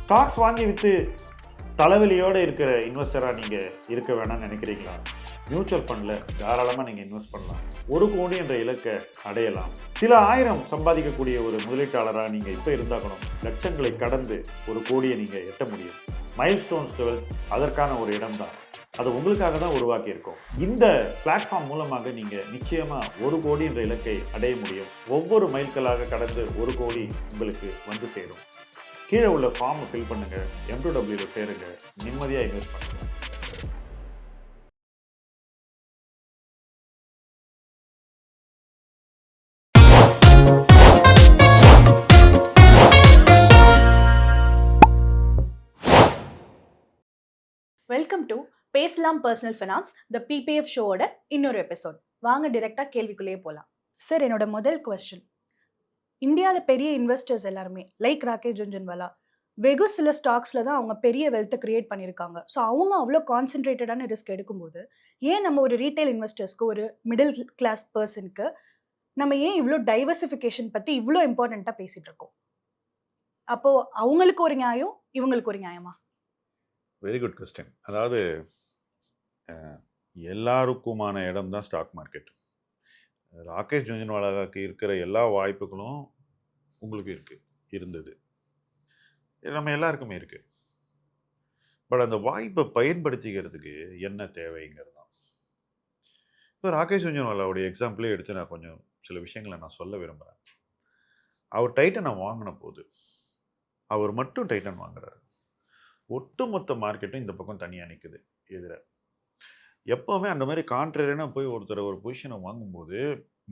Stocks வாங்கி விற்று தலைவலியோடு இருக்கிற இன்வெஸ்டராக நீங்கள் இருக்க வேணாம்னு நினைக்கிறீங்களா? மியூச்சுவல் ஃபண்டில் தாராளமாக நீங்கள் இன்வெஸ்ட் பண்ணலாம். 1 கோடி என்ற இலக்கை அடையலாம். சில ஆயிரம் சம்பாதிக்கக்கூடிய ஒரு முதலீட்டாளராக நீங்கள் இப்போ இருந்தாக்கணும். லட்சங்களை கடந்து 1 கோடியை நீங்கள் எட்ட முடியும். மைல்ஸ்டோன்ஸ் 12 அதற்கான ஒரு இடம் தான். அது உங்களுக்காக தான் உருவாக்கி இருக்கோம். இந்த பிளாட்ஃபார்ம் மூலமாக நீங்கள் நிச்சயமாக 1 கோடி என்ற இலக்கை அடைய முடியும். ஒவ்வொரு மைல்களாக கடந்து 1 கோடி உங்களுக்கு வந்து சேரும். கீழே உள்ள ஃபார்மை ஃபில் பண்ணுங்க, M2W சேருங்க, நிம்மதியாக இன்வெஸ்ட் பண்ணுங்க. வெல்கம் டு பேசலாம் பர்சனல் ஃபினான்ஸ் த PPF ஷோவோட இன்னொரு எபிசோட். வாங்க டிரெக்டாக கேள்விக்குள்ளேயே போகலாம். சார், என்னோட முதல் கொஸ்டின், இந்தியாவில் பெரிய இன்வெஸ்டர்ஸ் எல்லாருமே லைக் ராகேஷ் ஜுன்ஜுன்வாலா வெகு சில ஸ்டாக்ஸில் தான் அவங்க பெரிய வெல்த்தை கிரியேட் பண்ணியிருக்காங்க. ஸோ அவங்க அவ்வளோ கான்சென்ட்ரேட்டடான ரிஸ்க் எடுக்கும்போது ஏன் நம்ம ஒரு ரீட்டைல் இன்வெஸ்டர்ஸ்க்கு, ஒரு மிடில் கிளாஸ் பர்சனுக்கு நம்ம ஏன் இவ்வளோ டைவர்சிஃபிகேஷன் பற்றி இவ்வளோ இம்பார்ட்டண்ட்டாக பேசிகிட்டு இருக்கோம்? அப்போது அவங்களுக்கு ஒரு நியாயம், இவங்களுக்கு ஒரு நியாயமா? Very good question. அதாவது எல்லாருக்குமான இடம் தான் ஸ்டாக் மார்க்கெட். ராகேஷ் ஜுன்ஜுன்வாலாவுக்கு இருக்கிற எல்லா வாய்ப்புகளும் உங்களுக்கு இருந்தது, நம்ம எல்லாருக்குமே இருக்குது. பட் அந்த வாய்ப்பை பயன்படுத்திக்கிறதுக்கு என்ன தேவைங்கிறது தான். இப்போ ராகேஷ் ஜுன்ஜுன்வாலாவுடைய எக்ஸாம்பிளே எடுத்து நான் கொஞ்சம் சில விஷயங்களை நான் சொல்ல விரும்புகிறேன். அவர் டைட்டனை வாங்கின போது அவர் மட்டும் டைட்டன் வாங்குறாரு. ஒட்டுமொத்த மார்க்கெட்டும் இந்த பக்கம் தனியாக நிற்குது எதிர. எப்போவுமே அந்த மாதிரி கான்ட்ரேரியான போய் ஒருத்தர் ஒரு பொசிஷனை வாங்கும்போது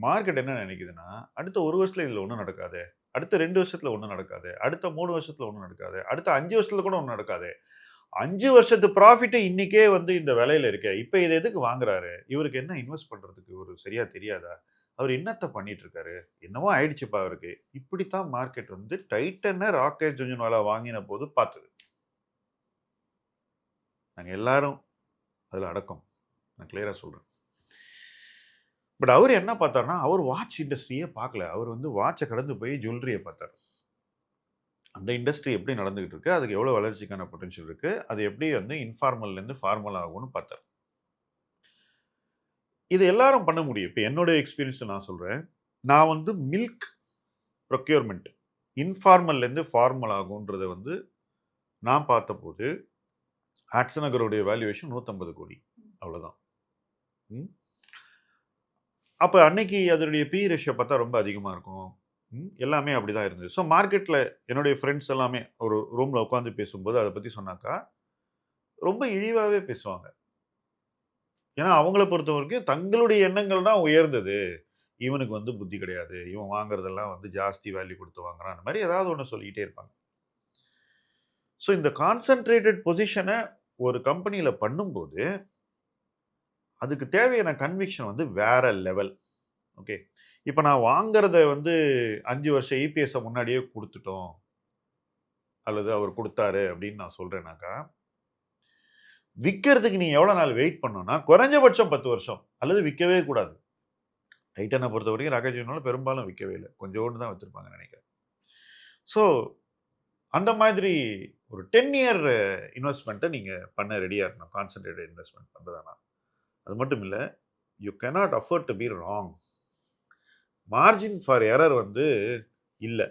மார்க்கெட் என்ன நினைக்குதுன்னா, அடுத்த 1 வருஷத்தில் இதில் ஒன்றும் நடக்காது, அடுத்த 2 வருஷத்தில் ஒன்றும் நடக்காது, அடுத்த 3 வருஷத்தில் ஒன்றும் நடக்காது, அடுத்த 5 வருஷத்தில் கூட ஒன்றும் நடக்காது. 5 வருஷத்து ப்ராஃபிட்டு இன்றைக்கே வந்து இந்த விலையில் இருக்க, இப்போ இதை எதுக்கு வாங்குறாரு? இவருக்கு என்ன இன்வெஸ்ட் பண்ணுறதுக்கு ஒரு சரியாக தெரியாதா? அவர் என்னத்தை பண்ணிட்டு இருக்காரு? என்னவோ ஆயிடுச்சுப்பா அவருக்கு. இப்படித்தான் மார்க்கெட் வந்து டைட்டனை ராகேஷ் ஜுன்ஜுன்வாலா வாங்கின போது பார்த்தது. நாங்கள் எல்லாரும் அதில் அடக்கம், நான் கிளியராக சொல்கிறேன். பட் அவர் என்ன பார்த்தாருன்னா, அவர் வாட்ச் இண்டஸ்ட்ரியே பார்க்கல. அவர் வந்து வாட்சை கடந்து போய் ஜுவல்லரியை பார்த்தார். அந்த இண்டஸ்ட்ரி எப்படி நடந்துகிட்டு இருக்கு, அதுக்கு எவ்வளோ வளர்ச்சிக்கான பொட்டன்ஷியல் இருக்குது, அது எப்படி வந்து இன்ஃபார்மல்லேருந்து ஃபார்மல் ஆகும்னு பார்த்தார். இது எல்லாரும் பண்ண முடியும். இப்போ என்னோட எக்ஸ்பீரியன்ஸை நான் சொல்கிறேன். நான் வந்து மில்க் ப்ரொக்யூர்மெண்ட் இன்ஃபார்மல்லேருந்து ஃபார்மல் ஆகுன்றதை வந்து நான் பார்த்தபோது ஹட்சன் நகருடைய வேல்யூவேஷன் 150 கோடி, அவ்வளோதான். அப்போ அன்னைக்கு அதனுடைய பி ரேஷியோ பார்த்தா ரொம்ப அதிகமாக இருக்கும். எல்லாமே அப்படி தான் இருந்தது. ஸோ மார்க்கெட்டில் என்னுடைய ஃப்ரெண்ட்ஸ் எல்லாமே ஒரு ரூமில் உட்காந்து பேசும்போது அதை பற்றி சொன்னாக்கா ரொம்ப இழிவாகவே பேசுவாங்க. ஏன்னா அவங்கள பொறுத்த வரைக்கும் தங்களுடைய எண்ணங்கள் தான் உயர்ந்தது, இவனுக்கு வந்து புத்தி கிடையாது, இவன் வாங்குறதெல்லாம் வந்து ஜாஸ்தி வேல்யூ கொடுத்து வாங்குறான், அந்த மாதிரி ஏதாவது ஒன்று சொல்லிக்கிட்டே இருப்பாங்க. ஸோ இந்த கான்சன்ட்ரேட்டட் பொசிஷனை ஒரு கம்பெனியில் பண்ணும்போது அதுக்கு தேவையான கன்விக்ஷன் வந்து வேற லெவல். ஓகே, இப்போ நான் வாங்குறத வந்து 5 வருஷம் இபிஎஸ்ஸை முன்னாடியே கொடுத்துட்டோம் அல்லது அவர் கொடுத்தாரு அப்படின்னு நான் சொல்கிறேன்னாக்கா, விற்கிறதுக்கு நீ எவ்வளோ நாள் வெயிட் பண்ணணும்னா குறைஞ்சபட்சம் 10 வருஷம் அல்லது விற்கவே கூடாது. டைட்டனை பொறுத்த வரைக்கும் ராகேஷ் ஜுன்ஜுன்வாலா பெரும்பாலும் விற்கவே இல்லை, கொஞ்சோண்டு தான் வச்சுருப்பாங்கன்னு நினைக்கிறேன். ஸோ அந்த மாதிரி ஒரு 10 இயர் இன்வெஸ்ட்மெண்ட்டை நீங்கள் பண்ண ரெடியாக இருக்கணும், கான்சன்ட்ரேட்டட் இன்வெஸ்ட்மெண்ட் பண்ணுறதானா. அது மட்டும் இல்லை, you cannot afford to be wrong. Margin for error வந்து இல்லை.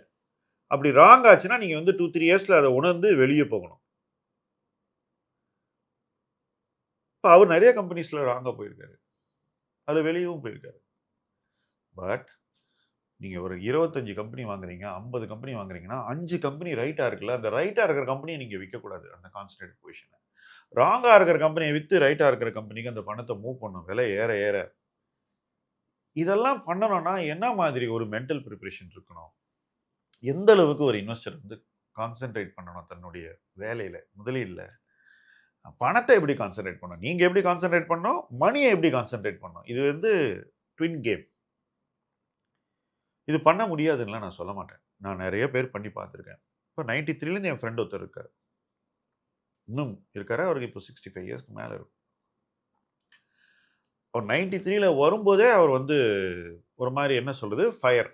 அப்படி ராங் ஆச்சுன்னா நீங்கள் வந்து 2-3 இயர்ஸில் அதை உணர்ந்து வெளியே போகணும். இப்போ அவர் நிறைய கம்பெனிஸில் ராங்காக போயிருக்காரு, அது வெளியவும் போயிருக்காரு. பட் நீங்கள் ஒரு 25 கம்பெனி வாங்குறீங்க, 50 கம்பெனி வாங்குறீங்கன்னா 5 கம்பெனி ரைட்டாக இருக்குல்ல, அந்த ரைட்டாக இருக்கிற கம்பெனியை நீங்கள் விற்கக்கூடாது. அந்த கான்சன்ட்ரேட் பொசிஷனை ராங்காக இருக்கிற கம்பெனியை விற்று ரைட்டாக இருக்கிற கம்பெனிக்கு அந்த பணத்தை மூவ் பண்ணும், விலை ஏற ஏற. இதெல்லாம் பண்ணணும்னா என்ன மாதிரி ஒரு மென்டல் ப்ரிப்பரேஷன் இருக்கணும்? எந்த அளவுக்கு ஒரு இன்வெஸ்டர் வந்து கான்சென்ட்ரேட் பண்ணணும் தன்னுடைய வேலையில், முதலீடில்? பணத்தை எப்படி கான்சென்ட்ரேட் பண்ணணும், நீங்கள் எப்படி கான்சென்ட்ரேட் பண்ணணும், மணியை எப்படி கான்சென்ட்ரேட் பண்ணணும்? இது வந்து ட்வின் கேம். இது பண்ண முடியாதுன்னா நான் சொல்ல மாட்டேன். நான் நிறைய பேர் பண்ணி பார்த்துருக்கேன். இப்போ 93லேருந்து என் ஃப்ரெண்ட் ஒருத்தர் இருக்கார், இன்னும் இருக்காரு. அவருக்கு இப்போ 65 இயர்ஸ்க்கு மேலே இருக்கும். அவர் 93ல் வரும்போதே அவர் வந்து ஒரு மாதிரி என்ன சொல்கிறது, ஃபயர்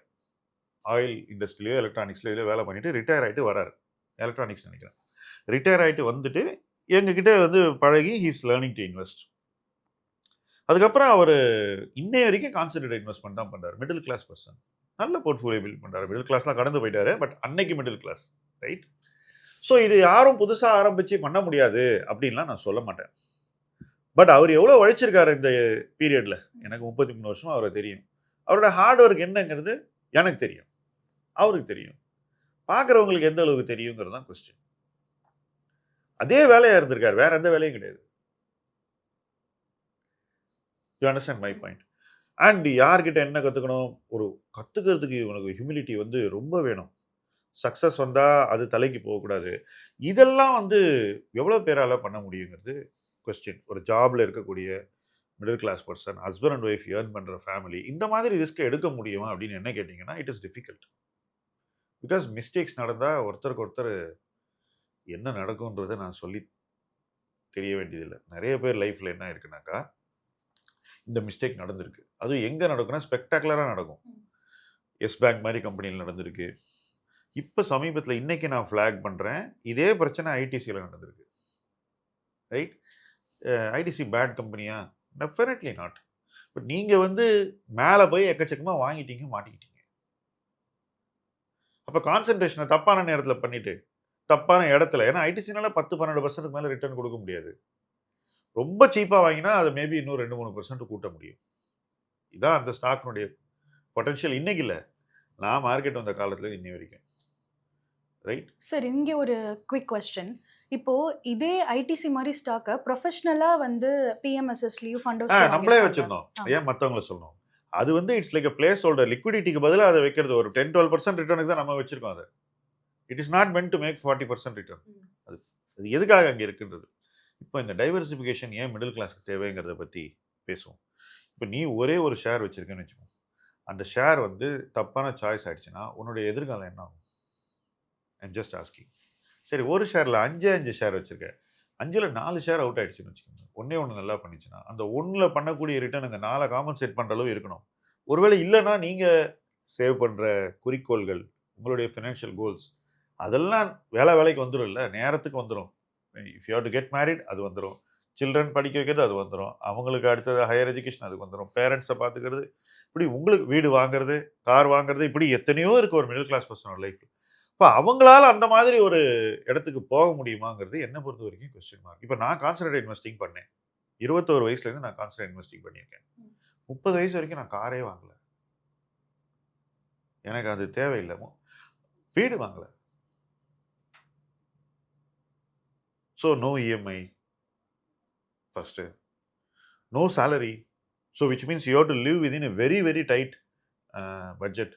ஆயில் இண்டஸ்ட்ரியிலையோ எலக்ட்ரானிக்ஸ்லையோ வேலை பண்ணிட்டு ரிட்டையர் ஆகிட்டு வராரு. எலக்ட்ரானிக்ஸ் நினைக்கிறேன். ரிட்டையர் ஆகிட்டு வந்துட்டு எங்ககிட்ட வந்து பழகி ஹீஸ் லேர்னிங் டு இன்வெஸ்ட். அதுக்கப்புறம் அவர் இன்னைய வரைக்கும் கான்சென்ட்ரேட் இன்வெஸ்ட்மெண்ட் தான் பண்ணுறாரு. மிடில் கிளாஸ் பர்சன், நல்ல போர்ட்ஃபோலியோ பில்ட் பண்ணுறாரு. மிடில் கிளாஸ்லாம் கடந்து போயிட்டாரு, பட் அன்னைக்கு மிடில் கிளாஸ், ரைட்? ஸோ இது யாரும் புதுசாக ஆரம்பித்து பண்ண முடியாது அப்படின்லாம் நான் சொல்ல மாட்டேன். பட் அவர் எவ்வளோ உழைச்சிருக்காரு இந்த பீரியடில், எனக்கு 33 வருஷம் அவரை தெரியும். அவரோட ஹார்ட் ஒர்க் என்னங்கிறது எனக்கு தெரியும், அவருக்கு தெரியும், பார்க்குறவங்களுக்கு எந்த அளவுக்கு தெரியுங்கிறது தான் கொஸ்டின். அதே வேலையாக இருந்திருக்காரு, வேற எந்த வேலையும் கிடையாது. You understand my point? And யார்கிட்ட என்ன கற்றுக்கணும், ஒரு கற்றுக்கிறதுக்கு உனக்கு ஹியூமிலிட்டி வந்து ரொம்ப வேணும். சக்ஸஸ் வந்தால் அது தலைக்கு போகக்கூடாது. இதெல்லாம் வந்து எவ்வளோ பேரால் பண்ண முடியுங்கிறது கொஸ்டின். ஒரு ஜாபில் இருக்கக்கூடிய middle class person, husband and wife earn பண்ணுற ஃபேமிலி, இந்த மாதிரி ரிஸ்க்கை எடுக்க முடியுமா அப்படின்னு என்ன கேட்டிங்கன்னா, it is difficult. Because mistakes நடந்தால் ஒருத்தருக்கு ஒருத்தர் என்ன நடக்கும்ன்றதை நான் சொல்லி தெரிய வேண்டியதில்லை. நிறைய பேர் லைஃப்பில் என்ன இருக்குனாக்கா, இந்த மிஸ்டேக் நடந்திருக்கு. அதுவும் எங்கே நடக்குன்னா ஸ்பெக்டாகுலராக நடக்கும். எஸ் பேங்க் மாதிரி கம்பெனியில் நடந்திருக்கு. இப்போ சமீபத்தில் இன்னைக்கு நான் ஃப்ளாக் பண்ணுறேன், இதே பிரச்சனை ஐடிசியில் நடந்திருக்கு, ரைட்? ஐடிசி பேட் கம்பெனியா? Definitely not. பட் நீங்கள் வந்து மேலே போய் எக்கச்சக்கமாக வாங்கிட்டீங்க, மாட்டிக்கிட்டீங்க. அப்போ கான்சன்ட்ரேஷனை தப்பான நேரத்தில் பண்ணிட்டு தப்பான இடத்துல, ஏன்னா ஐடிசினால 10-12% மேலே ரிட்டர்ன் கொடுக்க முடியாது. ரொம்ப சீப்பாக வாங்கினா அதை மேபி இன்னும் 2-3% கூட்ட முடியும். இதான் அந்த ஸ்டாக்னுடைய பொட்டன்ஷியல். இன்னைக்கு இல்லை, நான் மார்க்கெட் வந்த காலத்தில் இன்னி வரைக்கும், ரைட்? சார், இங்கே ஒரு குவிக் கொஸ்டின். இப்போ இதே ஐடிசி மாதிரி ஸ்டாக்கை ப்ரொஃபஷனலா வந்து பிஎம்எஸ்எஸ்லயும் ஃபண்ட் நம்மளே வச்சிருந்தோம், ஏன் மற்றவங்களை சொல்லணும்? அது வந்து இட்ஸ் லைக் பிளேஸ் ஹோல்டர். லிக்விடிட்டிக்கு பதிலாக அதை வைக்கிறது ஒரு 10-12% ரிட்டர்னுக்கு தான் நம்ம வச்சிருக்கோம். அதை it is not meant to make 40% return. அது அது எதுக்காக அங்கே இருக்குன்றது. இப்போ இந்த டைவர்சிஃபிகேஷன் ஏன் மிடில் கிளாஸ்க்கு தேவைங்கிறத பற்றி பேசுவோம். இப்போ நீ ஒரே ஒரு ஷேர் வச்சிருக்கேன்னு வச்சுக்கோ, அந்த ஷேர் வந்து தப்பான சாய்ஸ் ஆயிடுச்சுன்னா உன்னுடைய எதிர்காலம் என்ன ஆகும்? I'm just asking. சரி, ஒரு ஷேரில் 5 ஷேர் வச்சுருக்கேன், 5ல் 4 ஷேர் அவுட் ஆகிடுச்சுன்னு வச்சுக்கோங்க. ஒன்று நல்லா பண்ணிச்சுன்னா அந்த 1ல் பண்ணக்கூடிய ரிட்டர்ன் இந்த 4 காம்பன்சேட் பண்ணுற அளவு இருக்கணும். ஒருவேளை இல்லைன்னா நீங்கள் சேவ் பண்ணுற குறிக்கோள்கள், உங்களுடைய ஃபினான்ஷியல் கோல்ஸ், அதெல்லாம் வேலைக்கு வந்துடும். இல்லை, நேரத்துக்கு வந்துடும். If you have to get married, அது வந்துடும். சில்ட்ரன் படிக்க வைக்கிறது, அது வந்துடும். அவங்களுக்கு அடுத்தது ஹையர் எஜுகேஷன், அதுக்கு வந்துடும். பேரண்ட்ஸை பார்த்துக்கிறது, இப்படி உங்களுக்கு வீடு வாங்குறது, கார் வாங்குறது, இப்படி எத்தனையோ இருக்குது ஒரு மிடில் கிளாஸ் பர்சனோட லைஃப். இப்போ அவங்களால அந்த மாதிரி ஒரு இடத்துக்கு போக முடியுமாங்கிறது என்னை பொறுத்த வரைக்கும் கொஸ்டின் மார்க். இப்போ நான் கான்சன்ட்ரேட் இன்வெஸ்டிங் பண்ணேன். 21 வயசுலேருந்து நான் கான்சன்ட்ரேட் இன்வெஸ்டிங் பண்ணியிருக்கேன். 30 வயசு வரைக்கும் நான் காரே வாங்கலை, எனக்கு அது தேவையில்லை. வீடு வாங்கலை. So no EMI first, no salary. So which means you have to live within a very very tight budget.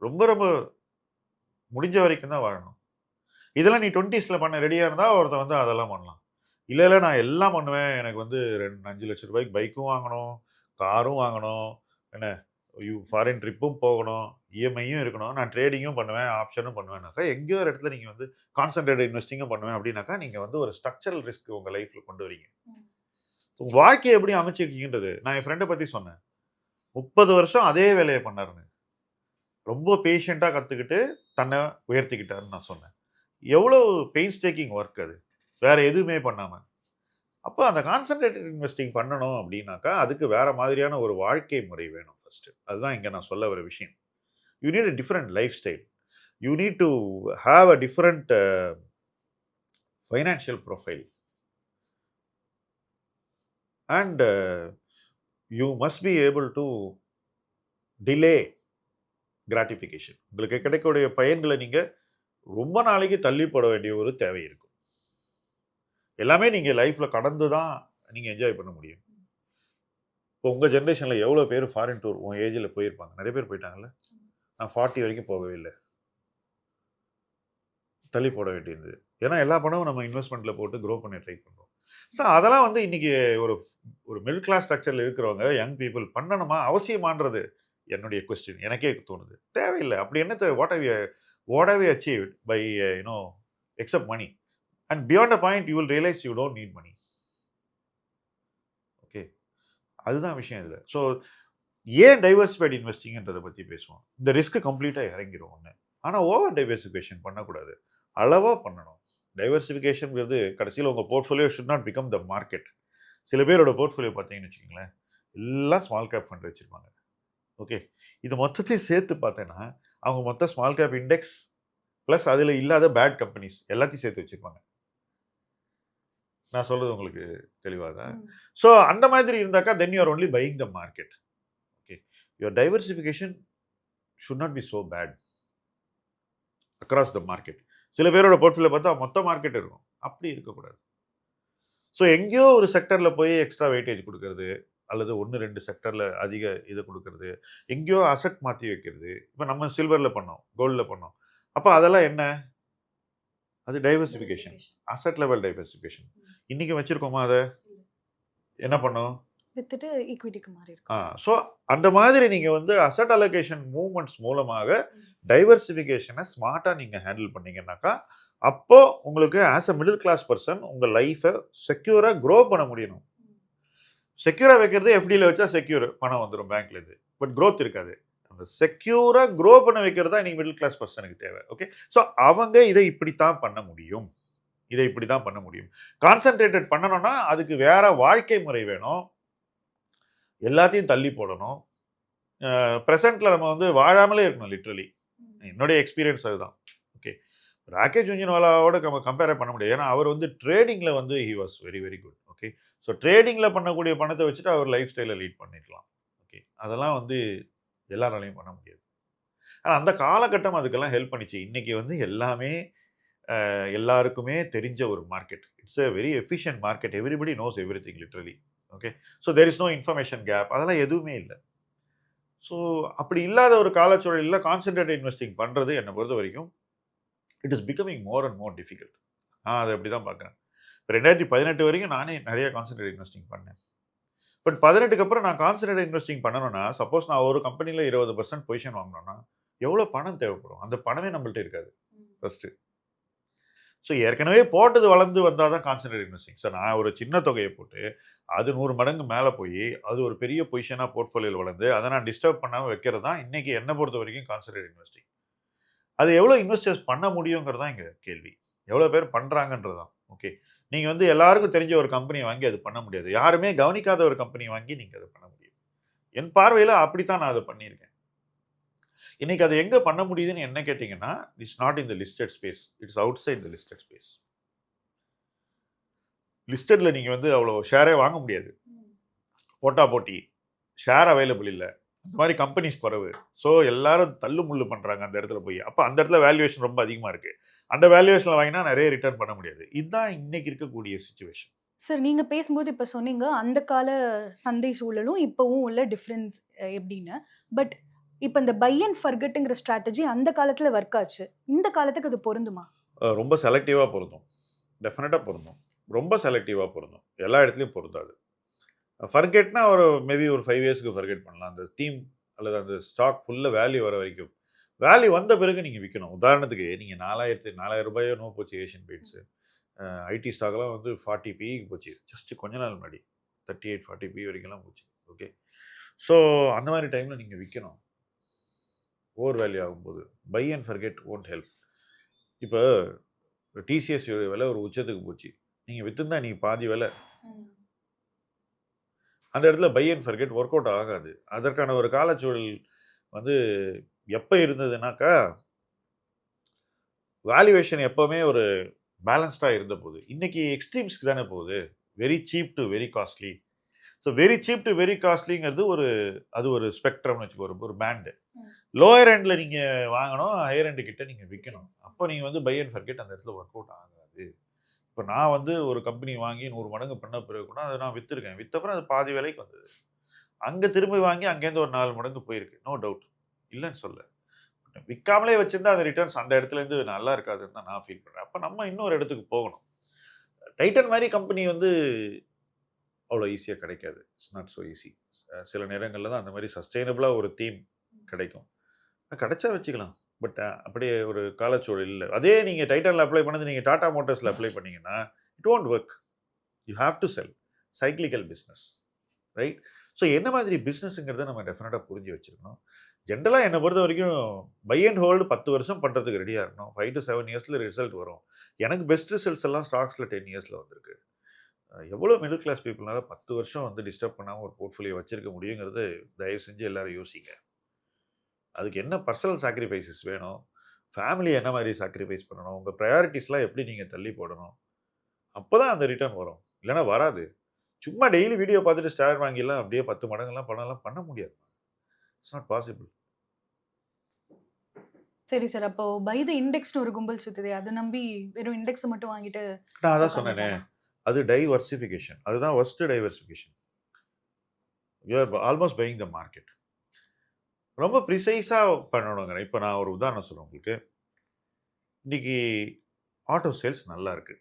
ரொம்ப ரொம்ப முடிஞ்ச வரைக்கும் தான் வாழணும். இதெல்லாம் நீ 20ஸ்ல பண்ண ரெடியாக இருந்தால் ஒருத்தன் வந்து அதெல்லாம் பண்ணலாம். இல்லை நான் எல்லாம் பண்ணுவேன், எனக்கு வந்து 5 லட்ச ரூபாய்க்கு பைக்கும் வாங்கணும், காரும் வாங்கணும், என்ன ஃபாரின் ட்ரிப்பும் போகணும், இஎம்ஐயும் இருக்கணும், நான் ட்ரேடிங்கும் பண்ணுவேன், ஆப்ஷனும் பண்ணுவேன்னாக்கா, எங்கேயோ ஒரு இடத்துல நீங்கள் வந்து கான்சன்ட்ரேட் இன்வெஸ்டிங்கும் பண்ணுவேன் அப்படின்னாக்கா, நீங்கள் வந்து ஒரு ஸ்ட்ரக்சரல் ரிஸ்க் உங்கள் லைஃப்பில் கொண்டு வரீங்க. உங்கள் வாழ்க்கையை எப்படி அமைச்சிருக்கீங்கன்றது. நான் என் ஃப்ரெண்டை பற்றி சொன்னேன், 30 வருஷம் அதே வேலையை பண்ணாருன்னு, ரொம்ப பேஷண்ட்டாக கற்றுக்கிட்டு தன்னை உயர்த்திக்கிட்டாருன்னு நான் சொன்னேன். எவ்வளோ பெயின்ஸ் டேக்கிங் ஒர்க் அது, வேறு எதுவுமே பண்ணாமல். அப்போ அந்த கான்சன்ட்ரேட்டட் இன்வெஸ்டிங் பண்ணணும் அப்படின்னாக்கா அதுக்கு வேறு மாதிரியான ஒரு வாழ்க்கை முறை வேணும் ஃபஸ்ட்டு. அதுதான் இங்கே நான் சொல்ல வர விஷயம். You need a different life style. You need to have a different financial profile. And you must be able to delay gratification. உங்களுக்கு கிடைக்கக்கூடிய பயன்களை நீங்கள் ரொம்ப நாளைக்கு தள்ளி போட வேண்டிய ஒரு தேவை இருக்கும். எல்லாமே நீங்கள் லைஃப்பில் கடந்து தான் நீங்கள் என்ஜாய் பண்ண முடியும். இப்போ உங்கள் ஜென்ரேஷனில் எவ்வளோ பேர் ஃபாரின் டூர் உங்கள் ஏஜில் போயிருப்பாங்க? நிறைய பேர் போயிட்டாங்கல்ல. நான் 40 வரைக்கும் போகவே இல்லை, தள்ளி போட வேண்டியது. ஏன்னா எல்லா பணமும் நம்ம இன்வெஸ்ட்மெண்ட்டில் போட்டு க்ரோ பண்ண ட்ரை பண்ணுறோம். ஸோ அதெல்லாம் வந்து இன்றைக்கி ஒரு ஒரு மிடில் கிளாஸ் ஸ்ட்ரக்சரில் இருக்கிறவங்க யங் பீப்புள் பண்ணணுமா, அவசியமானது என்னுடைய கொஸ்டின். எனக்கே தோணுது தேவையில்லை. அப்படி என்ன what have you achieved by except money? And beyond a point you will realize you don't need money. Okay, அதுதான் விஷயம் இதில். ஸோ ஏன் டைவர்சிஃபைட் இன்வெஸ்டிங்ன்றதை பற்றி பேசுவோம். இந்த ரிஸ்க்கு கம்ப்ளீட்டாக இறங்கிடும் ஒன்று. ஆனால் ஓவர் டைவர்சிஃபிகேஷன் பண்ணக்கூடாது, அளவாக பண்ணணும். டைவர்சிஃபிகேஷன்ங்கிறது கடைசியில் உங்கள் portfolio should not become the market. சில பேரோட போர்ட்ஃபோலியோ பார்த்தீங்கன்னு வச்சுக்கோங்களேன், எல்லாம் ஸ்மால் கேப் ஃபண்ட் வச்சுருப்பாங்க. ஓகே, இது மொத்தத்தையும் சேர்த்து பார்த்தேன்னா அவங்க மொத்தம் ஸ்மால் கேப் இண்டெக்ஸ் ப்ளஸ் அதில் இல்லாத பேட் கம்பெனிஸ் எல்லாத்தையும் சேர்த்து வச்சுருப்பாங்க. நான் சொல்கிறது உங்களுக்கு தெளிவாக. ஸோ அந்த மாதிரி இருந்தாக்கா then you are only buying the market. Okay, your diversification should not be so bad across the market. சில பேரோட போர்ட்ஃபோலியோ பார்த்தா மொத்த மார்க்கெட் இருக்கும், அப்படி இருக்கக்கூடாது. ஸோ எங்கேயோ ஒரு செக்டரில் போய் எக்ஸ்ட்ரா வெயிட்டேஜ் கொடுக்கறது அல்லது 1-2 செக்டரில் அதிக இதை கொடுக்கறது, எங்கேயோ அசட் மாற்றி வைக்கிறது. இப்போ நம்ம சில்வரில் பண்ணோம், கோல்டில் பண்ணோம், அப்போ அதெல்லாம் என்ன? அது டைவர்சிஃபிகேஷன், அசட் லெவல் டைவர்சிஃபிகேஷன். இன்னைக்கு வச்சிருக்கோமா? அதை என்ன பண்ணோம்? வித்துட்டு ஈக்விட்டிக்கு மாறி இருக்கும். ஸோ அந்த மாதிரி நீங்கள் வந்து அசட் அலோகேஷன் மூவ்மெண்ட்ஸ் மூலமாக டைவர்சிஃபிகேஷனை ஸ்மார்ட்டாக நீங்கள் ஹேண்டில் பண்ணீங்கன்னாக்கா அப்போ உங்களுக்கு as a middle class person உங்கள் லைஃப்பை செக்யூராக க்ரோ பண்ண முடியணும். செக்யூராக வைக்கிறது எஃப்டியில் வச்சா செக்யூர் பணம் வந்துடும் பேங்க்லேருந்து, பட் க்ரோத் இருக்காது. அந்த செக்யூராக க்ரோ பண்ண வைக்கிறது தான் இன்னைக்கு மிடில் கிளாஸ் பர்சனுக்கு தேவை. ஓகே, ஸோ அவங்க இதை இப்படித்தான் பண்ண முடியும், இதை இப்படி தான் பண்ண முடியும். கான்சென்ட்ரேட்டட் பண்ணணும்னா அதுக்கு வேற வாழ்க்கை முறை வேணும், எல்லாத்தையும் தள்ளி போடணும். ப்ரெசென்ட்ல நம்ம வந்து வாழாமலே இருக்கணும். லிட்ரலி என்னுடைய எக்ஸ்பீரியன்ஸ் அதுதான். ஓகே, ராகேஷ் ஜுன்ஜுன்வாலாவோட நம்ம கம்பேர் பண்ண முடியாது. ஏன்னா அவர் வந்து ட்ரேடிங்கில் வந்து he was very very good. Okay, so ட்ரேடிங்கில் பண்ணக்கூடிய பணத்தை வச்சுட்டு அவர் லைஃப் ஸ்டைலை லீட் பண்ணிக்கலாம். ஓகே, அதெல்லாம் வந்து எல்லாராலையும் பண்ண முடியாது. ஆனால் அந்த காலகட்டம் அதுக்கெல்லாம் ஹெல்ப் பண்ணிச்சு. இன்னைக்கு வந்து எல்லாமே எல்லாருக்குமே தெரிஞ்ச ஒரு market. It's a very efficient market. Everybody knows everything literally. Okay, so there is no information gap, அதெல்லாம் எதுவுமே இல்லை. ஸோ அப்படி இல்லாத ஒரு காலச்சூழலில் கான்சென்ட்ரேட் இன்வெஸ்டிங் பண்ணுறது என்னை பொறுத்த வரைக்கும் it is becoming more and more difficult. நான் அதை அப்படி தான் பார்க்குறேன். 2018 வரைக்கும் நானே நிறைய கான்சென்ட்ரேட் இன்வெஸ்டிங் பண்ணேன். பட் 18க்கு அப்புறம் நான் கான்சென்ட்ரேட் இன்வெஸ்டிங் பண்ணணும்னா, சப்போஸ் நான் ஒரு கம்பெனியில் 20% பொசிஷன் வாங்கணும்னா எவ்வளோ பணம் தேவைப்படும்? அந்த பணமே நம்மள்ட்ட இருக்காது ஃபர்ஸ்ட்டு. ஸோ ஏற்கனவே போட்டது வளர்ந்து வந்தால் தான் கான்சென்ட்ரேட் இன்வெஸ்டிங். சார் நான் ஒரு சின்ன தொகையை போட்டு அது 100 மடங்கு மேலே போய் அது ஒரு பெரிய பொசிஷனாக போர்ட்ஃபோலியோவில் வளர்ந்து அதை நான் டிஸ்டர்ப் பண்ணாமல் வைக்கிறது தான் இன்னைக்கு என்னை பொறுத்த வரைக்கும் கான்சென்ட்ரேட் இன்வெஸ்டிங். அது எவ்வளோ இன்வெஸ்டர்ஸ் பண்ண முடியுங்கிறது தான் இங்கே கேள்வி. எவ்வளோ பேர் பண்ணுறாங்கன்றது தான். ஓகே, நீங்கள் வந்து எல்லாருக்கும் தெரிஞ்ச ஒரு கம்பெனியை வாங்கி அது பண்ண முடியாது. யாருமே கவனிக்காத ஒரு கம்பெனியை வாங்கி நீங்கள் அதை பண்ண முடியும். என் பார்வையில் அப்படித்தான் நான் அதை பண்ணியிருக்கேன். இன்னைக்கு அது எங்கே பண்ண முடியுதுன்னு என்ன கேட்டிங்கன்னா, it's not in the listed space, it's outside the listed space. லிஸ்டடில் நீங்கள் வந்து அவ்வளோ ஷேரே வாங்க முடியாது. போட்டா போட்டி, ஷேர் அவைலபிள் இல்லை, இந்த மாதிரி கம்பெனிஸ் குறைவு. ஸோ எல்லாரும் தள்ளு முள்ளு பண்ணுறாங்க அந்த இடத்துல போய். அப்போ அந்த இடத்துல வேல்யூவேஷன் ரொம்ப அதிகமாக இருக்குது. அந்த வேல்யூவேஷனில் வாங்கினா நிறைய ரிட்டர்ன் பண்ண முடியாது. இதுதான் இன்னைக்கு இருக்கக்கூடிய சிச்சுவேஷன். சார் நீங்க பேசும்போது இப்ப சொன்னீங்க அந்த கால சந்தை சூழலும் இப்பவும் உள்ள டிஃபரன்ஸ் எப்படின்னு. பட் இப்ப இந்த பை அண்ட் ஃபர்கெட்ங்கிற ஸ்ட்ராட்டஜி அந்த காலத்துல ஒர்க் ஆச்சு, இந்த காலத்துக்கு அது பொருந்துமா? ரொம்ப செலக்டிவாக பொருந்தும், டெஃபினட்டாக பொருந்தும். ரொம்ப செலக்டிவாக பொருந்தும், எல்லா இடத்துலையும் பொருந்தாது. ஃபர்கெட்னா ஒரு மேபி ஒரு 5 இயர்ஸ்க்கு ஃபர்கெட் பண்ணலாம். அந்த தீம் அல்லது அந்த ஸ்டாக் ஃபுல்லாக வேல்யூ வர வரைக்கும். வேல்யூ வந்த பிறகு நீங்கள் விற்கணும். உதாரணத்துக்கு நீங்கள் 4000 ரூபாயோ நோ போச்சு ஏஷியன் பெயிண்ட்ஸு. ஐடி ஸ்டாக்லாம் வந்து 40 பிக்கு போச்சு ஜஸ்ட் கொஞ்ச நாள் முன்னாடி. 38-40 பி வரைக்கும்லாம் போச்சு. ஓகே, ஸோ அந்த மாதிரி டைமில் நீங்கள் விற்கணும். ஓவர் வேல்யூ ஆகும்போது buy and forget won't help. இப்போ டிசிஎஸ் விலை ஒரு உச்சத்துக்கு போச்சு, நீங்கள் விற்றுந்தா நீங்கள் பாதி விலை. அந்த இடத்துல buy and forget work out ஆகாது. அதற்கான ஒரு காலச்சூழல் வந்து எப்போ இருந்ததுனாக்கா, வேல்யூவேஷன் எப்போவுமே ஒரு பேலன்ஸ்டாக இருந்த போது. இன்னைக்கு எக்ஸ்ட்ரீம்ஸ்க்கு தானே போகுது. Very cheap to very costly. So very cheap to very காஸ்ட்லிங்கிறது அது ஒரு ஸ்பெக்ட்ரம்னு வச்சுக்கோ, ஒரு பேண்டு. லோயர் எண்டில் நீங்கள் வாங்கணும், ஹையர் எண்டு கிட்ட நீங்கள் விற்கணும். அப்போ நீங்கள் வந்து பை அண்ட் ஃபர்கெட் அந்த இடத்துல ஒர்க் அவுட் ஆகாது. இப்போ நான் வந்து ஒரு கம்பெனி வாங்கி 100 மடங்கு பண்ண பிறகு கூட அதை நான் விற்றுருக்கேன். விற்றப்பறம் அது பாதி விலைக்கு வந்தது. அங்கே திரும்பி வாங்கி அங்கேருந்து ஒரு 4 மடங்கு போயிருக்கு, நோ டவுட், இல்லைன்னு சொல்ல. விற்காமலே வச்சிருந்தா அந்த ரிட்டர்ன்ஸ் அந்த இடத்துலேருந்து நல்லா இருக்காதுன்னு தான் நான் ஃபீல் பண்ணுறேன். அப்போ நம்ம இன்னொரு இடத்துக்கு போகணும். டைட்டன் மாதிரி கம்பெனி வந்து அவ்வளோ ஈஸியாக கிடைக்காது. It's not so easy. சில நேரங்களில் தான் அந்த மாதிரி சஸ்டெயினபிளாக ஒரு தீம் கிடைக்கும். கிடைச்சா வச்சுக்கலாம். பட் அப்படியே ஒரு காலச்சூழல் இல்லை. அதே நீங்கள் டைட்டனில் அப்ளை பண்ணது நீங்கள் டாடா மோட்டர்ஸில் அப்ளை பண்ணிங்கன்னா it won't work. You have to sell. Cyclical business, right? So என்ன மாதிரி பிஸ்னஸ்ங்கிறத நம்ம டெஃபினட்டாக புரிஞ்சு வச்சுருக்கணும். ஜென்ரலாக என்னை பொறுத்த வரைக்கும் பை அண்ட் ஹோல்டு 10 வருஷம் பண்ணுறதுக்கு ரெடியாக இருக்கணும். 5 to 7 இயர்ஸில் ரிசல்ட் வரும். எனக்கு பெஸ்ட் ரிசல்ட்ஸ் எல்லாம் ஸ்டாக்ஸில் 10 இயர்ஸில் வந்திருக்கு. எவ்வளோ மிடில் கிளாஸ் பீப்புள்னால 10 வருஷம் வந்து டிஸ்டர்ப் பண்ணாமல் ஒரு போர்ட்ஃபோலியோ வச்சிருக்க முடியுங்கிறது தயவு செஞ்சு எல்லாரும் யோசிங்க. அதுக்கு என்ன பர்சனல் சாக்ரிஃபைசஸ் வேணும், ஃபேமிலி என்ன மாதிரி சாக்ரிஃபைஸ் பண்ணணும், உங்கள் ப்ரையாரிட்டிஸ்லாம் எப்படி நீங்கள் தள்ளி போடணும், அப்போ தான் அந்த ரிட்டர்ன் வரும். இல்லைன்னா வராது. சும்மா டெய்லி வீடியோ பார்த்துட்டு ஸ்டார் வாங்கிலாம் அப்படியே 10 மடங்கெல்லாம் பணம்லாம் பண்ண முடியாது. It's not possible. சரி சார். அப்போ பை த இண்டெக்ஸ்னு ஒரு கும்பல் சுத்துதே, அதை நம்பி வெறும் இண்டெக்ஸ் மட்டும் வாங்கிட்டு நான் அதான் சொன்னேனே, உட்காந்துட்டாங்க. அது டைவர்சிஃபிகேஷன். அதுதான் first diversification. You are almost buying the market. ரொம்ப ப்ரிசைஸாக பண்ணணுங்க. இப்போ நான் ஒரு உதாரணம் சொல்கிறேன் உங்களுக்கு. இன்னைக்கு ஆட்டோ சேல்ஸ் நல்லா இருக்கு.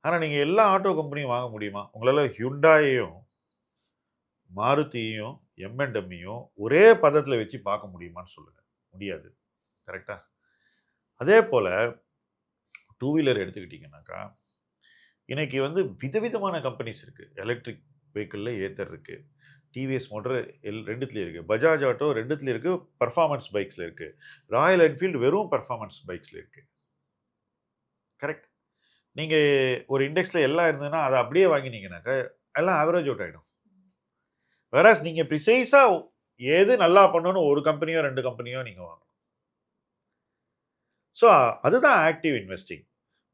ஆனால் நீங்கள் எல்லா ஆட்டோ கம்பெனியும் வாங்க முடியுமா? உங்களால் ஹியுண்டாயையும் மாருதியையும் எம்என்டம்மையும் ஒரே பதத்தில் வச்சு பார்க்க முடியுமான்னு சொல்லுங்க. முடியாது. கரெக்டா? அதே போல் டூ வீலர் எடுத்துக்கிட்டிங்கனாக்கா இன்னைக்கு வந்து விதவிதமான கம்பெனிஸ் இருக்குது. எலக்ட்ரிக் வெஹிக்கிளில் ஏத்தர் இருக்குது, டிவிஎஸ் மோட்டர் ரெண்டுத்துலேயும் இருக்குது, பஜாஜ் ஆட்டோ ரெண்டுத்துலேயும் இருக்குது, பர்ஃபார்மன்ஸ் பைக்ஸில் இருக்குது, ராயல் என்ஃபீல்டு வெறும் பர்ஃபார்மன்ஸ் பைக்ஸில் இருக்குது. கரெக்ட்? நீங்கள் ஒரு இண்டெக்ஸில் எல்லாம் இருந்ததுன்னா அதை அப்படியே வாங்கினீங்கன்னாக்கா எல்லாம் ஆவரேஜ் அவுட் ஆகிடும். வேறாஸ் நீங்கள் ப்ரிசைஸாக எது நல்லா பண்ணணும் ஒரு கம்பெனியோ 2 கம்பெனியோ நீங்கள் வாங்கணும். ஸோ அதுதான் ஆக்டிவ் இன்வெஸ்டிங்.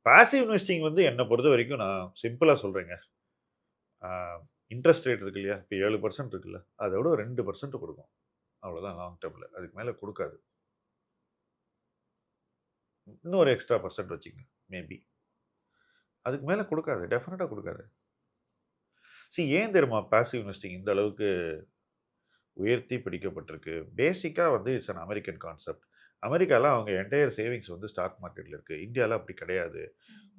பாசிவ் இன்வெஸ்டிங் வந்து என்னை பொறுத்த வரைக்கும் நான் சிம்பிளாக சொல்கிறேங்க. இன்ட்ரெஸ்ட் ரேட் இருக்கு இல்லையா, இப்போ 7% இருக்குல்ல, அதோட 2% கொடுக்கும். அவ்வளோதான் லாங் டேர்மில். அதுக்கு மேலே கொடுக்காது. இன்னும் ஒரு எக்ஸ்ட்ரா பர்சன்ட் வச்சுங்க மேபி. அதுக்கு மேலே கொடுக்காது, டெஃபினட்டாக கொடுக்காது. ஏன் தெரியுமா பாசிவ் இன்வெஸ்டிங் இந்த அளவுக்கு உயர்த்தி பிடிக்கப்பட்டிருக்கு? பேசிக்காக வந்து இட்ஸ் அன் அமெரிக்கன் கான்செப்ட். அமெரிக்காவில் அவங்க என்டையர் சேவிங்ஸ் வந்து ஸ்டாக் மார்க்கெட்டில் இருக்குது. இந்தியாவில் அப்படி கிடையாது.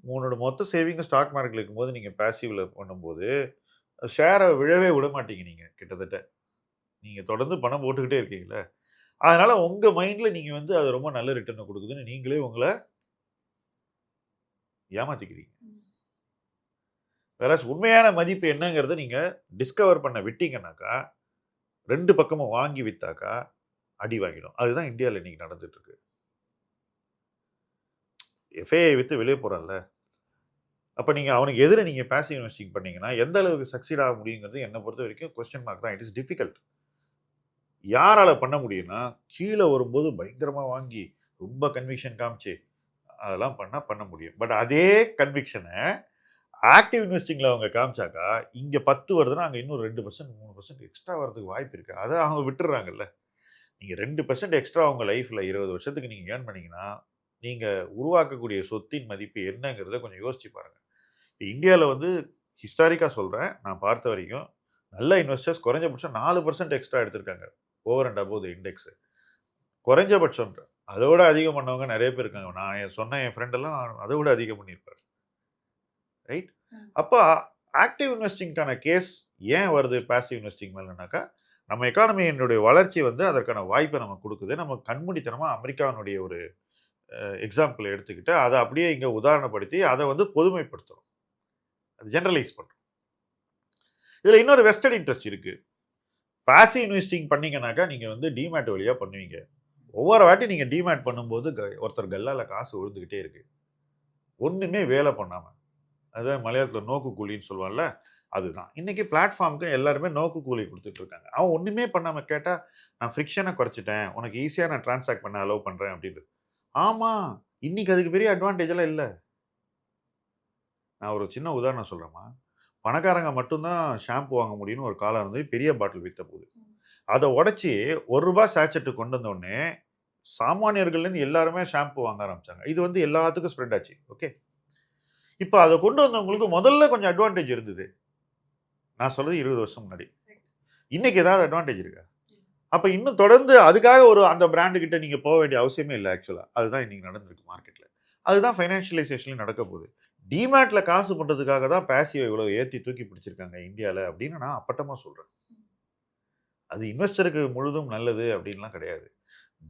உங்களோட மொத்த சேவிங்கும் ஸ்டாக் மார்க்கெட்டில் இருக்கும்போது நீங்கள் பாசிவில் பண்ணும்போது ஷேரை விழவே விட மாட்டீங்க. நீங்கள் கிட்டத்தட்ட நீங்கள் தொடர்ந்து பணம் போட்டுக்கிட்டே இருக்கீங்களே, அதனால் உங்கள் மைண்டில் நீங்கள் வந்து அது ரொம்ப நல்ல ரிட்டர்னை கொடுக்குதுன்னு நீங்களே உங்களை ஏமாற்றிக்கிறீங்க. வேற உண்மையான மதிப்பு என்னங்கிறத நீங்கள் டிஸ்கவர் பண்ண விட்டீங்கன்னாக்கா 2 பக்கமும் வாங்கி வித்தாக்கா அடி வாங்கிடும். அதுதான் இந்தியாவில் இன்னைக்கு நடந்துட்டு இருக்கு. எஃப்ஐஐ வித்து வெளியே போகிறான்ல, அப்போ நீங்கள் அவனுக்கு எதிர நீங்கள் பாசிவ் இன்வெஸ்டிங் பண்ணீங்கன்னா எந்த அளவுக்கு சக்சீட் ஆக முடியுங்கிறது என்னை பொறுத்த வரைக்கும் கொஸ்டின் மார்க் தான். It is difficult. யாரால் பண்ண முடியும்னா கீழே வரும்போது பயங்கரமாக வாங்கி ரொம்ப கன்விக்ஷன் காமிச்சு அதெல்லாம் பண்ண முடியும். பட் அதே கன்விக்ஷனை ஆக்டிவ் இன்வெஸ்டிங்கில் அவங்க காமிச்சாக்கா இங்கே 10 வருதுன்னா அங்கே இன்னும் 2% 3% எக்ஸ்ட்ரா வரதுக்கு வாய்ப்பு இருக்குது. அதை அவங்க விட்டுறாங்கல்ல. நீங்கள் 2% எக்ஸ்ட்ரா உங்கள் லைஃப்பில் 20 வருஷத்துக்கு நீங்கள் ஏர்ன் பண்ணிங்கன்னா நீங்கள் உருவாக்கக்கூடிய சொத்தின் மதிப்பு என்னங்கிறத கொஞ்சம் யோசிச்சு பாருங்கள். இந்தியாவில் வந்து ஹிஸ்டாரிக்காக சொல்கிறேன், நான் பார்த்த வரைக்கும் நல்ல இன்வெஸ்டர்ஸ் குறைஞ்சபட்சம் 4% எக்ஸ்ட்ரா எடுத்திருக்காங்க over and above the index. குறைஞ்சபட்சம். அதோட அதிகம் பண்ணவங்க நிறைய பேர் இருக்காங்க. நான் சொன்ன என் ஃப்ரெண்டெல்லாம் அதை விட அதிகம் பண்ணியிருப்பார். ரைட்? அப்போ ஆக்டிவ் இன்வெஸ்டிங்கான கேஸ் ஏன் வருது பாசிவ் இன்வெஸ்டிங் மேலேனாக்கா நம்ம எக்கானமியினுடைய வளர்ச்சி வந்து அதற்கான வாய்ப்பை நம்ம கொடுக்குது. நம்ம கண்மூடித்தனமாக அமெரிக்காவினுடைய ஒரு எக்ஸாம்பிள் எடுத்துக்கிட்டு அதை அப்படியே இங்கே உதாரணப்படுத்தி அதை வந்து பொதுமைப்படுத்துகிறோம், அது ஜென்ரலைஸ் பண்ணுறோம். இதில் இன்னொரு வெஸ்டட் இன்ட்ரெஸ்ட் இருக்குது. பாசிவ் இன்வெஸ்டிங் பண்ணீங்கன்னாக்கா நீங்கள் வந்து டிமேட் வழியாக பண்ணுவீங்க. ஒவ்வொரு வாட்டி நீங்கள் டிமேட் பண்ணும்போது ஒருத்தர் கல்லால் காசு விழுந்துக்கிட்டே இருக்குது, ஒன்றுமே வேலை பண்ணாமல். அதுதான் மலையாளத்தில் நோக்கு கூலின்னு சொல்லுவாங்கல்ல, அதுதான். இன்றைக்கி பிளாட்ஃபார்முக்கு எல்லாருமே நோக்கு கூலி கொடுத்துட்ருக்காங்க. அவன் ஒன்றுமே பண்ணாமல் கேட்டால் நான் ஃப்ரிக்ஷனை குறைச்சிட்டேன், உனக்கு ஈஸியாக நான் டிரான்சாக்ட் பண்ண அலோவ் பண்ணுறேன் அப்படின்ட்டு. ஆமாம், இன்றைக்கி அதுக்கு பெரிய அட்வான்டேஜெல்லாம் இல்லை. நான் ஒரு சின்ன உதாரணம் சொல்கிறேம்மா. பணக்காரங்க மட்டும்தான் ஷாம்பு வாங்க முடியும்னு ஒரு காலம் இருந்து பெரிய பாட்டில் விற்ற போது அதை உடச்சி ₹1 சேச்செட்டு கொண்டு வந்தோடனே சாமானியர்கள்லேருந்து எல்லாருமே ஷாம்பு வாங்க ஆரம்பித்தாங்க. இது வந்து எல்லாத்துக்கும் ஸ்ப்ரெட் ஆச்சு. ஓகே, இப்போ அதை கொண்டு வந்தவங்களுக்கு முதல்ல கொஞ்சம் அட்வான்டேஜ் இருந்தது. நான் சொல்கிறது 20 வருஷம் முன்னாடி. இன்றைக்கி ஏதாவது அட்வான்டேஜ் இருக்கா? அப்போ இன்னும் தொடர்ந்து அதுக்காக ஒரு அந்த பிராண்டுக்கிட்ட நீங்கள் போக வேண்டிய அவசியமே இல்லை. ஆக்சுவலாக அதுதான் இன்றைக்கி நடந்திருக்கு மார்க்கெட்டில். அதுதான் ஃபைனான்ஷியலைசேஷன்லையும் நடக்க போகுது. டிமேட்டில் காசு பண்ணுறதுக்காக தான் பேசிவை இவ்வளோ ஏற்றி தூக்கி பிடிச்சிருக்காங்க இந்தியாவில் அப்படின்னு நான் அப்பட்டமாக சொல்கிறேன். அது இன்வெஸ்டருக்கு முழுதும் நல்லது அப்படின்லாம் கிடையாது.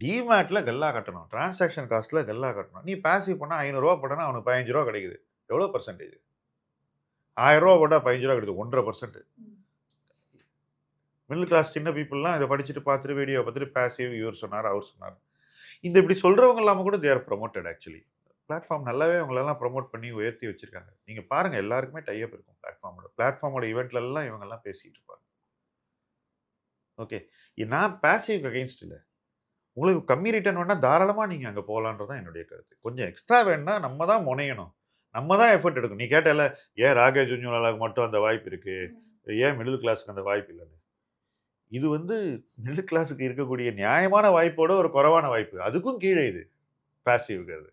டிமேட்டில் கல்லா கட்டணும், டிரான்சாக்ஷன் காஸ்ட்டில் கல்லா கட்டணும். நீ பேசிவ் பண்ணால் ₹500 போட்டனா அவனுக்கு ₹15 கிடைக்குது. எவ்வளோ பர்சன்டேஜ்? ₹1000 போட்டால் ₹15 கிடைக்குது, 1.5%. மிடில் கிளாஸ் சின்ன பீப்புளெலாம் இதை படிச்சுட்டு பார்த்துட்டு வீடியோ பார்த்துட்டு பேசிவ் இவர் சொன்னார் அவர் சொன்னார். இந்த இப்படி சொல்கிறவங்க இல்லாமல் கூட தேர் ப்ரொமோட்டட் ஆக்சுவலி. பிளாட்ஃபார்ம் நல்லாவே அவங்களெல்லாம் ப்ரொமோட் பண்ணி உயர்த்தி வச்சிருக்காங்க. நீங்கள் பாருங்கள் எல்லாருக்குமே டைப் இருக்கும் பிளாட்ஃபார்மோட ஈவெண்ட்லலாம் இவங்கெல்லாம் பேசிகிட்டு இருப்பாங்க. ஓகே, நான் பேசிவ் அகைன்ஸ்ட் இல்லை. உங்களுக்கு கம்மி ரிட்டர்ன் வேணால் தாராளமாக நீங்கள் அங்கே போகலான்றது தான் என்னுடைய கருத்து. கொஞ்சம் எக்ஸ்ட்ரா வேணுன்னா நம்ம தான் முனையணும், நம்ம தான் எஃபர்ட் எடுக்கணும். நீ கேட்டல ஏன் ராகேஷ் ஜுன்ஜுன்வாலாவுக்கு மட்டும் அந்த வாய்ப்பு இருக்குது, ஏன் மிடில் கிளாஸுக்கு அந்த வாய்ப்பு இல்லைன்னு. இது மிடில் கிளாஸுக்கு இருக்கக்கூடிய நியாயமான வாய்ப்போட ஒரு குறைவான வாய்ப்பு, அதுக்கும் கீழே இது பேசிவ்ங்கிறது.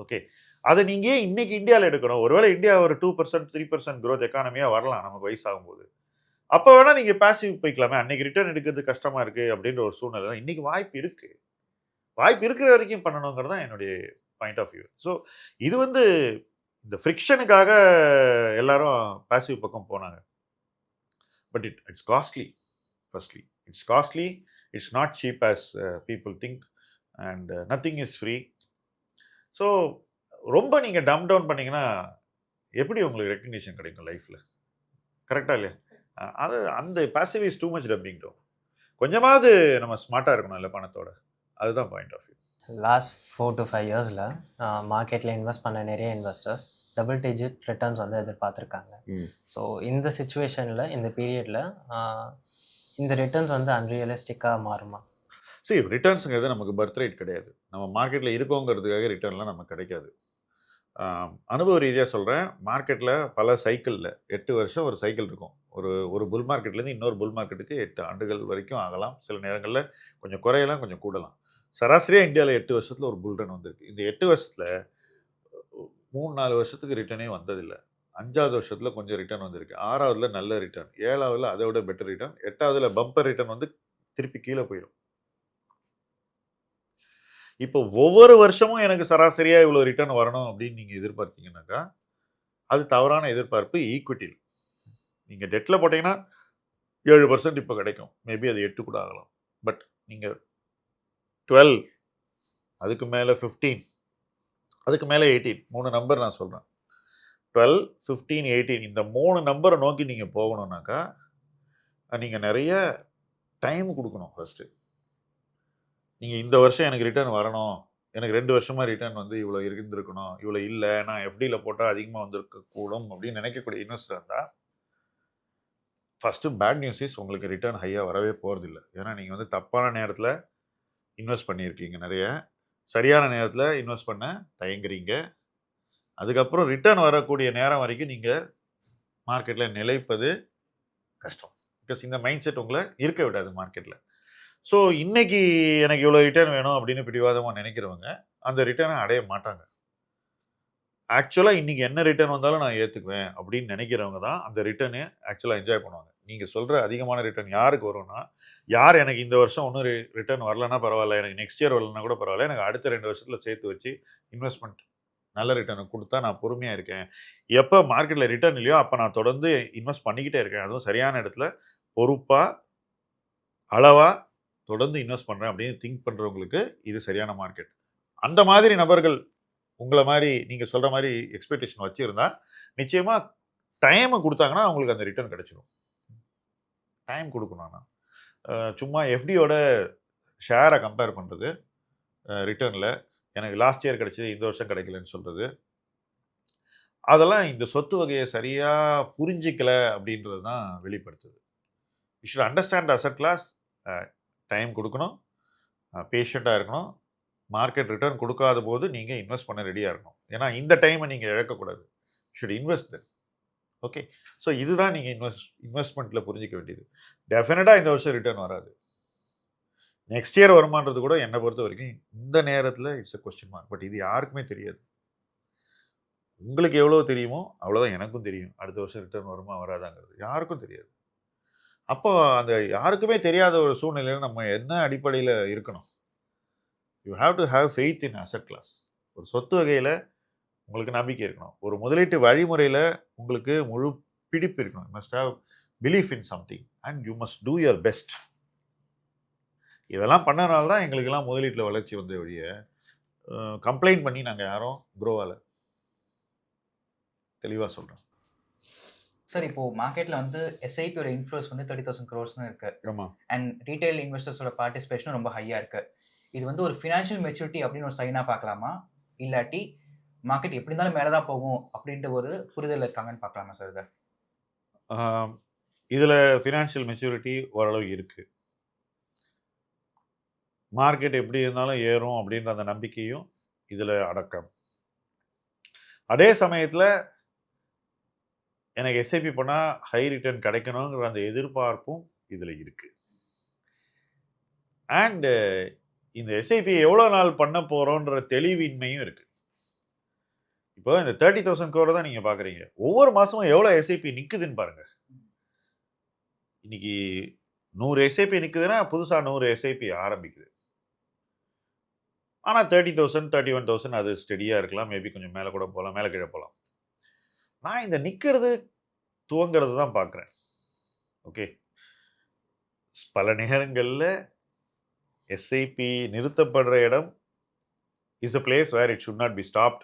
ஓகே, அதை நீங்கள் ஏன் இன்னைக்கு இந்தியாவில் எடுக்கணும்? ஒருவேளை இந்தியா ஒரு 2% 3% growth எக்கானமியாக வரலாம் நமக்கு வயசாகும்போது. அப்போ வேணால் நீங்கள் பேசிவ் போய்க்கலாமே. அன்னைக்கு ரிட்டர்ன் எடுக்கிறது கஷ்டமாக இருக்குது அப்படின்ற ஒரு சூழ்நிலை தான். இன்றைக்கி வாய்ப்பு இருக்குது, வாய்ப்பு இருக்கிற வரைக்கும் பண்ணணுங்கிறது தான் என்னுடைய பாயிண்ட் ஆஃப் வியூ. ஸோ இது இந்த ஃப்ரிக்ஷனுக்காக எல்லாரும் பேசிவ் பக்கம் போனாங்க. But it's costly. Firstly it's costly, it's not cheap as people think, and nothing is free. So ரொம்ப நீங்கள் டம் டவுன் பண்ணிங்கன்னா எப்படி உங்களுக்கு ரெக்கக்னிஷன் கிடைக்கும் லைஃப்பில்? கரெக்டாக இல்லையா? அது அந்த passive is too much dumping down. கொஞ்சமாவது நம்ம ஸ்மார்ட்டாக இருக்கணும் இல்லை பணத்தோட, அதுதான் point of view. Last 4 to 5 இயர்ஸில் மார்க்கெட்டில் இன்வெஸ்ட் பண்ண நிறைய இன்வெஸ்டர்ஸ் டபுள் டிஜிட் ரிட்டர்ன்ஸ் வந்து எதிர்பார்த்துருக்காங்க. ஸோ இந்த சுச்சுவேஷனில் இந்த பீரியடில் இந்த ரிட்டர்ன்ஸ் வந்து அன்ரியலிஸ்டிக்காக மாறுமா? சரி, ரிட்டர்ன்ஸுங்கிறது நமக்கு பர்த் ரைட் கிடையாது. நம்ம மார்க்கெட்டில் இருக்கோங்கிறதுக்காக ரிட்டர்ன்லாம் நமக்கு கிடைக்காது. அனுபவ ரீதியாக சொல்கிறேன், மார்க்கெட்டில் பல சைக்கிளில் 8 வருஷம் ஒரு சைக்கிள் இருக்கும். ஒரு புல் மார்க்கெட்லேருந்து இன்னொரு புல் மார்க்கெட்டுக்கு 8 ஆண்டுகள் வரைக்கும் ஆகலாம். சில நேரங்களில் கொஞ்சம் குறையலாம், கொஞ்சம் கூடலாம். சராசரியாக இந்தியாவில் 8 வருஷத்தில் ஒரு புல் ரன் வந்திருக்கு. இந்த 8 வருஷத்தில் 3-4 வருஷத்துக்கு ரிட்டர்னே வந்ததில்லை. 5வது வருஷத்தில் கொஞ்சம் ரிட்டர்ன் வந்திருக்கு, 6வதுல நல்ல ரிட்டர்ன், 7வதுல அதை விட பெட்டர் ரிட்டர்ன், 8வதுல பம்பர் ரிட்டர்ன் திருப்பி கீழே போயிடும். இப்போ ஒவ்வொரு வருஷமும் எனக்கு சராசரியாக இவ்வளோ ரிட்டர்ன் வரணும் அப்படின்னு நீங்கள் எதிர்பார்த்தீங்கன்னாக்கா அது தவறான எதிர்பார்ப்பு. ஈக்விட்டியில் நீங்கள் டெட்டில் போட்டிங்கன்னா 7% இப்போ கிடைக்கும், மேபி அது 8 கூட ஆகலாம். பட் நீங்கள் 12, அதுக்கு மேலே 15, அதுக்கு மேலே 18, 3 நம்பர் நான் சொல்கிறேன். 12, 15, 18 இந்த 3 நம்பரை நோக்கி நீங்கள் போகணுன்னாக்கா நீங்கள் நிறைய டைம் கொடுக்கணும். ஃபஸ்ட்டு நீங்கள் இந்த வருஷம் எனக்கு ரிட்டர்ன் வரணும், எனக்கு 2 வருஷமாக ரிட்டர்ன் இவ்வளோ இருந்திருக்கணும், இவ்வளோ இல்லை, நான் எஃப்டியில் போட்டால் அதிகமாக வந்திருக்கக்கூடும் அப்படின்னு நினைக்கக்கூடிய இன்வெஸ்டர் இருந்தால் ஃபஸ்ட்டு பேட் நியூஸ் இஸ் உங்களுக்கு ரிட்டர்ன் ஹையாக வரவே போகிறதில்ல. ஏன்னா நீங்கள் தப்பான நேரத்தில் இன்வெஸ்ட் பண்ணியிருக்கீங்க, நிறைய சரியான நேரத்தில் இன்வெஸ்ட் பண்ண தயங்குறீங்க. அதுக்கப்புறம் ரிட்டர்ன் வரக்கூடிய நேரம் வரைக்கும் நீங்கள் மார்க்கெட்டில் நிலைப்பது கஷ்டம். பிகாஸ் இந்த மைண்ட் செட் உங்களை இருக்க விடாது மார்க்கெட்டில். ஸோ இன்றைக்கி எனக்கு இவ்வளோ ரிட்டர்ன் வேணும் அப்படின்னு பிடிவாதமாக நினைக்கிறவங்க அந்த ரிட்டர்னை அடைய மாட்டாங்க. ஆக்சுவலாக இன்றைக்கி என்ன ரிட்டர்ன் வந்தாலும் நான் ஏற்றுக்குவேன் அப்படின்னு நினைக்கிறவங்க தான் அந்த ரிட்டர்னு ஆக்சுவலாக என்ஜாய் பண்ணுவாங்க. நீங்கள் சொல்கிற அதிகமான ரிட்டர்ன் யாருக்கு வரும்னா, யார் எனக்கு இந்த வருஷம் ஒன்றும் ரிட்டர்ன் வரலன்னா பரவாயில்ல, எனக்கு நெக்ஸ்ட் இயர் வரலன்னா கூட பரவாயில்ல, எனக்கு அடுத்த 2 வருஷத்தில் சேர்த்து வச்சு இன்வெஸ்ட்மெண்ட் நல்ல ரிட்டர்னை கொடுத்தா நான் பொறுமையாக இருக்கேன், எப்போ மார்க்கெட்டில் ரிட்டர்ன் இல்லையோ அப்போ நான் தொடர்ந்து இன்வெஸ்ட் பண்ணிக்கிட்டே இருக்கேன், அதுவும் சரியான இடத்துல பொறுப்பாக அளவாக தொடர்ந்து இன்வெஸ்ட் பண்ணுறேன் அப்படின்னு திங்க் பண்ணுறவங்களுக்கு இது சரியான மார்க்கெட். அந்த மாதிரி நபர்கள் உங்களை மாதிரி நீங்கள் சொல்கிற மாதிரி எக்ஸ்பெக்டேஷன் வச்சுருந்தா நிச்சயமாக டைமை கொடுத்தாங்கன்னா அவங்களுக்கு அந்த ரிட்டர்ன் கிடைச்சிடும். டைம் கொடுக்கணும்னா சும்மா எஃப்டியோட ஷேரை கம்பேர் பண்ணுறது, ரிட்டர்னில் எனக்கு லாஸ்ட் இயர் கிடைச்சது இந்த வருஷம் கிடைக்கலன்னு சொல்கிறது, அதெல்லாம் இந்த சொத்து வகையை சரியாக புரிஞ்சிக்கல அப்படின்றது தான் வெளிப்படுத்துது. You should understand asset class. Time கொடுக்கணும், பேஷண்ட்டாக இருக்கணும், மார்க்கெட் ரிட்டர்ன் கொடுக்காத போது நீங்கள் இன்வெஸ்ட் பண்ண ரெடியாக இருக்கணும். ஏன்னா இந்த டைமை நீங்கள் இழக்கக்கூடாது. Should invest then. Okay, so இதுதான் நீங்கள் இன்வெஸ்ட்மெண்ட்டில் புரிஞ்சிக்க வேண்டியது. டெஃபினட்டாக இந்த வருஷம் ரிட்டர்ன் வராது, நெக்ஸ்ட் இயர் வருமானது கூட என்னை பொறுத்த வரைக்கும் இந்த நேரத்தில் it's a question mark. But இது யாருக்குமே தெரியாது. உங்களுக்கு எவ்வளோ தெரியுமோ அவ்வளோதான் எனக்கும் தெரியும். அடுத்த வருஷம் ரிட்டர்ன் வருமா வராதாங்கிறது யாருக்கும் தெரியாது. அப்போ அந்த யாருக்குமே தெரியாத ஒரு சூழ்நிலையில் நம்ம என்ன அடிப்படையில் இருக்கணும்? You have to have faith in asset class. ஒரு சொத்து வகையில் உங்களுக்கு நம்பிக்கை இருக்கணும், ஒரு முதலீட்டு வழிமுறையில் உங்களுக்கு முழு பிடிப்பு இருக்கணும். You must have belief in something and you must do your best. இதெல்லாம் பண்ணனால தான் எங்களுக்கெல்லாம் முதலீட்டில் வளர்ச்சி வந்த வழிய கம்ப்ளைண்ட் பண்ணி நாங்கள் யாரும் க்ரோ ஆகலை. தெளிவாக சொல்கிறேன். சார் இப்போ மார்க்கெட்ல வந்து எஸ்ஐபியோட இன்ஃப்ளோஸ் வந்து 30,000 crores-னு இருக்கு. ஆமாம். அண்ட் ரீட்டைல் இன்வெஸ்டர்ஸோட பார்ட்டிசிபேஷனும் ரொம்ப ஹையா இருக்கு. இது வந்து ஒரு ஃபினான்ஷியல் மெச்சூரிட்டி அப்படின்னு ஒரு சைனா பார்க்கலாமா? இல்லாட்டி மார்க்கெட் எப்படி இருந்தாலும் மேலே தான் போகும் அப்படின்ற ஒரு புரிதல் இருக்காங்கன்னு பார்க்கலாமா சார் இதை? இதில் ஃபினான்ஷியல் மெச்சூரிட்டி ஓரளவு இருக்குது. மார்க்கெட் எப்படி இருந்தாலும் ஏறும் அப்படின்ற அந்த நம்பிக்கையும் இதில் அடக்கம். அதே சமயத்தில் எனக்கு எஸ்ஐபி பண்ணால் ஹை ரிட்டர்ன் கிடைக்கணுங்கிற அந்த எதிர்பார்ப்பும் இதில் இருக்குது. அண்டு இந்த எஸ்ஐபி எவ்வளோ நாள் பண்ண போகிறோன்ற தெளிவின்மையும் இருக்குது. இப்போ இந்த 30,000 crore தான் நீங்கள் பார்க்குறீங்க. ஒவ்வொரு மாதமும் எவ்வளோ எஸ்ஐபி நிற்குதுன்னு பாருங்கள். இன்னைக்கு 100 எஸ்ஐபி நிற்குதுன்னா புதுசாக 100 எஸ்ஐபி ஆரம்பிக்குது. ஆனால் 30,000 31,000 அது ஸ்டெடியாக இருக்கலாம். மேபி கொஞ்சம் மேலே கூட போகலாம், மேலே கீழே போகலாம். நான் இந்த நிற்கிறது துவங்கிறது தான் பார்க்குறேன். ஓகே, பல நேரங்களில் எஸ்ஐபி நிறுத்தப்படுற இடம் is a place where it should not be stopped.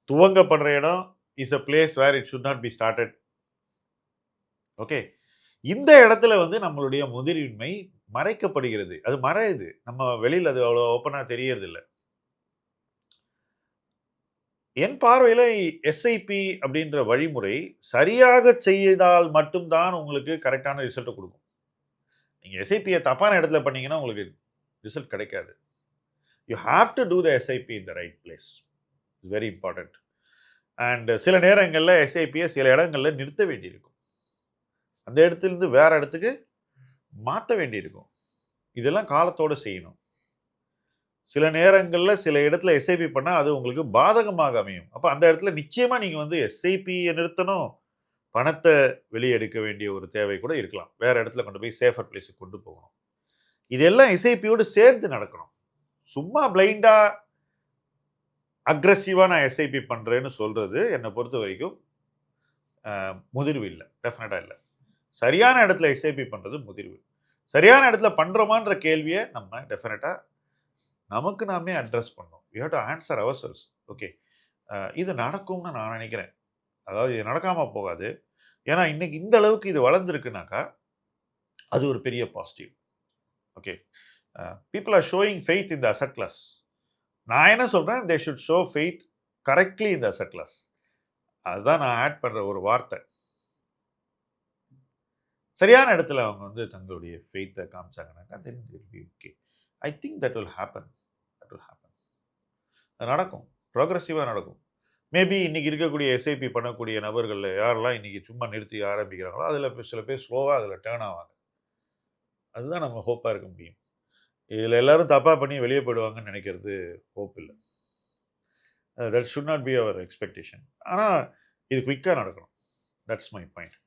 துவங்கப்படுற இடம் is a place where it should not be started. Okay, இந்த இடத்துல வந்து நம்மளுடைய முதிரின்மை மறைக்கப்படுகிறது. அது மறையுது, நம்ம வெளியில் அது அவ்வளோ ஓப்பனாக தெரியறது இல்லை. என் பார்வையில் எஸ்ஐபி அப்படின்ற வழிமுறை சரியாக செய்தால் மட்டும்தான் உங்களுக்கு கரெக்டான ரிசல்ட்டை கொடுக்கும். நீங்கள் எஸ்ஐபியை தப்பான இடத்துல பண்ணீங்கன்னா உங்களுக்கு ரிசல்ட் கிடைக்காது. You have to do the SIP in the right place. It's very important. And சில நேரங்களில் எஸ்ஐபியை சில இடங்களில் நிறுத்த வேண்டியிருக்கும். அந்த இடத்துலேருந்து வேற இடத்துக்கு மாற்ற வேண்டியிருக்கும். இதெல்லாம் காலத்தோடு செய்யணும். சில நேரங்களில் சில இடத்துல எஸ்ஐபி பண்ணால் அது உங்களுக்கு பாதகமாக அமையும். அப்போ அந்த இடத்துல நிச்சயமாக நீங்கள் வந்து எஸ்ஐபியை நிறுத்தணும், பணத்தை வெளியே எடுக்க வேண்டிய ஒரு தேவை கூட இருக்கலாம். வேற இடத்துல கொண்டு போய் சேஃபர் பிளேஸுக்கு கொண்டு போகணும். இதெல்லாம் எஸ்ஐபியோடு சேர்ந்து நடக்கணும். சும்மா பிளைண்டா அக்ரெசிவாக நான் எஸ்ஐபி பண்ணுறேன்னு சொல்றது என்னை பொறுத்த வரைக்கும் முதிர்வு இல்லை, டெஃபினட்டாக இல்லை. சரியான இடத்துல எஸ்ஐபி பண்ணுறது முதிர்வு. சரியான இடத்துல பண்ணுறோமான்ற கேள்வியை நம்ம டெஃபினட்டாக நமக்கு நாமே அட்ரஸ் பண்ணோம். We have to answer ourselves. Okay, இது நடக்கும்னு நான் நினைக்கிறேன். அதாவது இது நடக்காமல் போகாது. ஏன்னா இன்னைக்கு இந்த அளவுக்கு இது வளர்ந்துருக்குனாக்கா அது ஒரு பெரிய positive. Okay, people are showing faith in the asset class. நான் என்ன சொல்கிறேன், they should show faith correctly in the asset class. அதுதான் நான் ஆட் பண்ணுற ஒரு வார்த்தை. சரியான இடத்துல அவங்க வந்து தங்களுடைய ஃபெய்த்தை காமிச்சாங்கன்னாக்கா then will be okay. I think that will happen. அது நடக்கும், ப்ரோக்ரெசிவாக நடக்கும். மேபி இன்னைக்கு இருக்கக்கூடிய எஸ்ஐபி பண்ணக்கூடிய நபர்களில் யாரெல்லாம் இன்னைக்கு சும்மா நிறுத்தி ஆரம்பிக்கிறாங்களோ அதில் சில பேர் ஸ்லோவாக அதில் டேர்ன் ஆவாங்க. அதுதான் நம்ம ஹோப்பாக இருக்க முடியும். இதில் எல்லாரும் தப்பாக பண்ணி வெளியே போயிடுவாங்கன்னு நினைக்கிறது ஹோப் இல்லை. That should not be our expectation. ஆனால் இது குயிக்காக நடக்கணும். That's my point.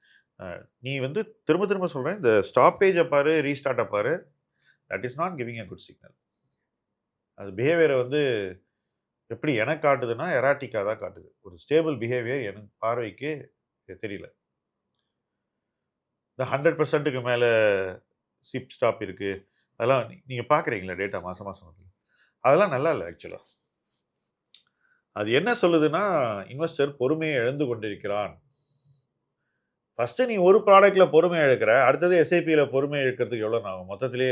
நீ வந்து திரும்ப திரும்ப சொல்கிறேன், இந்த ஸ்டாப்பேஜை பாரு, ரீஸ்டார்ட்டை பாரு, that is not giving a good signal. அது பிஹேவியரை வந்து எப்படி எனக்கு காட்டுதுன்னா எராட்டிக்காக தான் காட்டுது. ஒரு ஸ்டேபிள் பிஹேவியர் எனக்கு பார்வைக்கு தெரியல. இந்த 100%க்கு மேலே சிப் ஸ்டாப் இருக்குது, அதெல்லாம் நீங்கள் பார்க்குறீங்களா டேட்டா மாதம் மாதம் வந்து, அதெல்லாம் நல்லா இல்லை ஆக்சுவலாக. அது என்ன சொல்லுதுன்னா, இன்வெஸ்டர் பொறுமையை இழந்து கொண்டிருக்கிறான். ஃபஸ்ட்டு நீ ஒரு ப்ராடக்ட்டில் பொறுமை இழக்கிற, அடுத்தது எஸ்ஐபியில் பொறுமை இழக்கிறதுக்கு எவ்வளோ ஆகும்? மொத்தத்திலே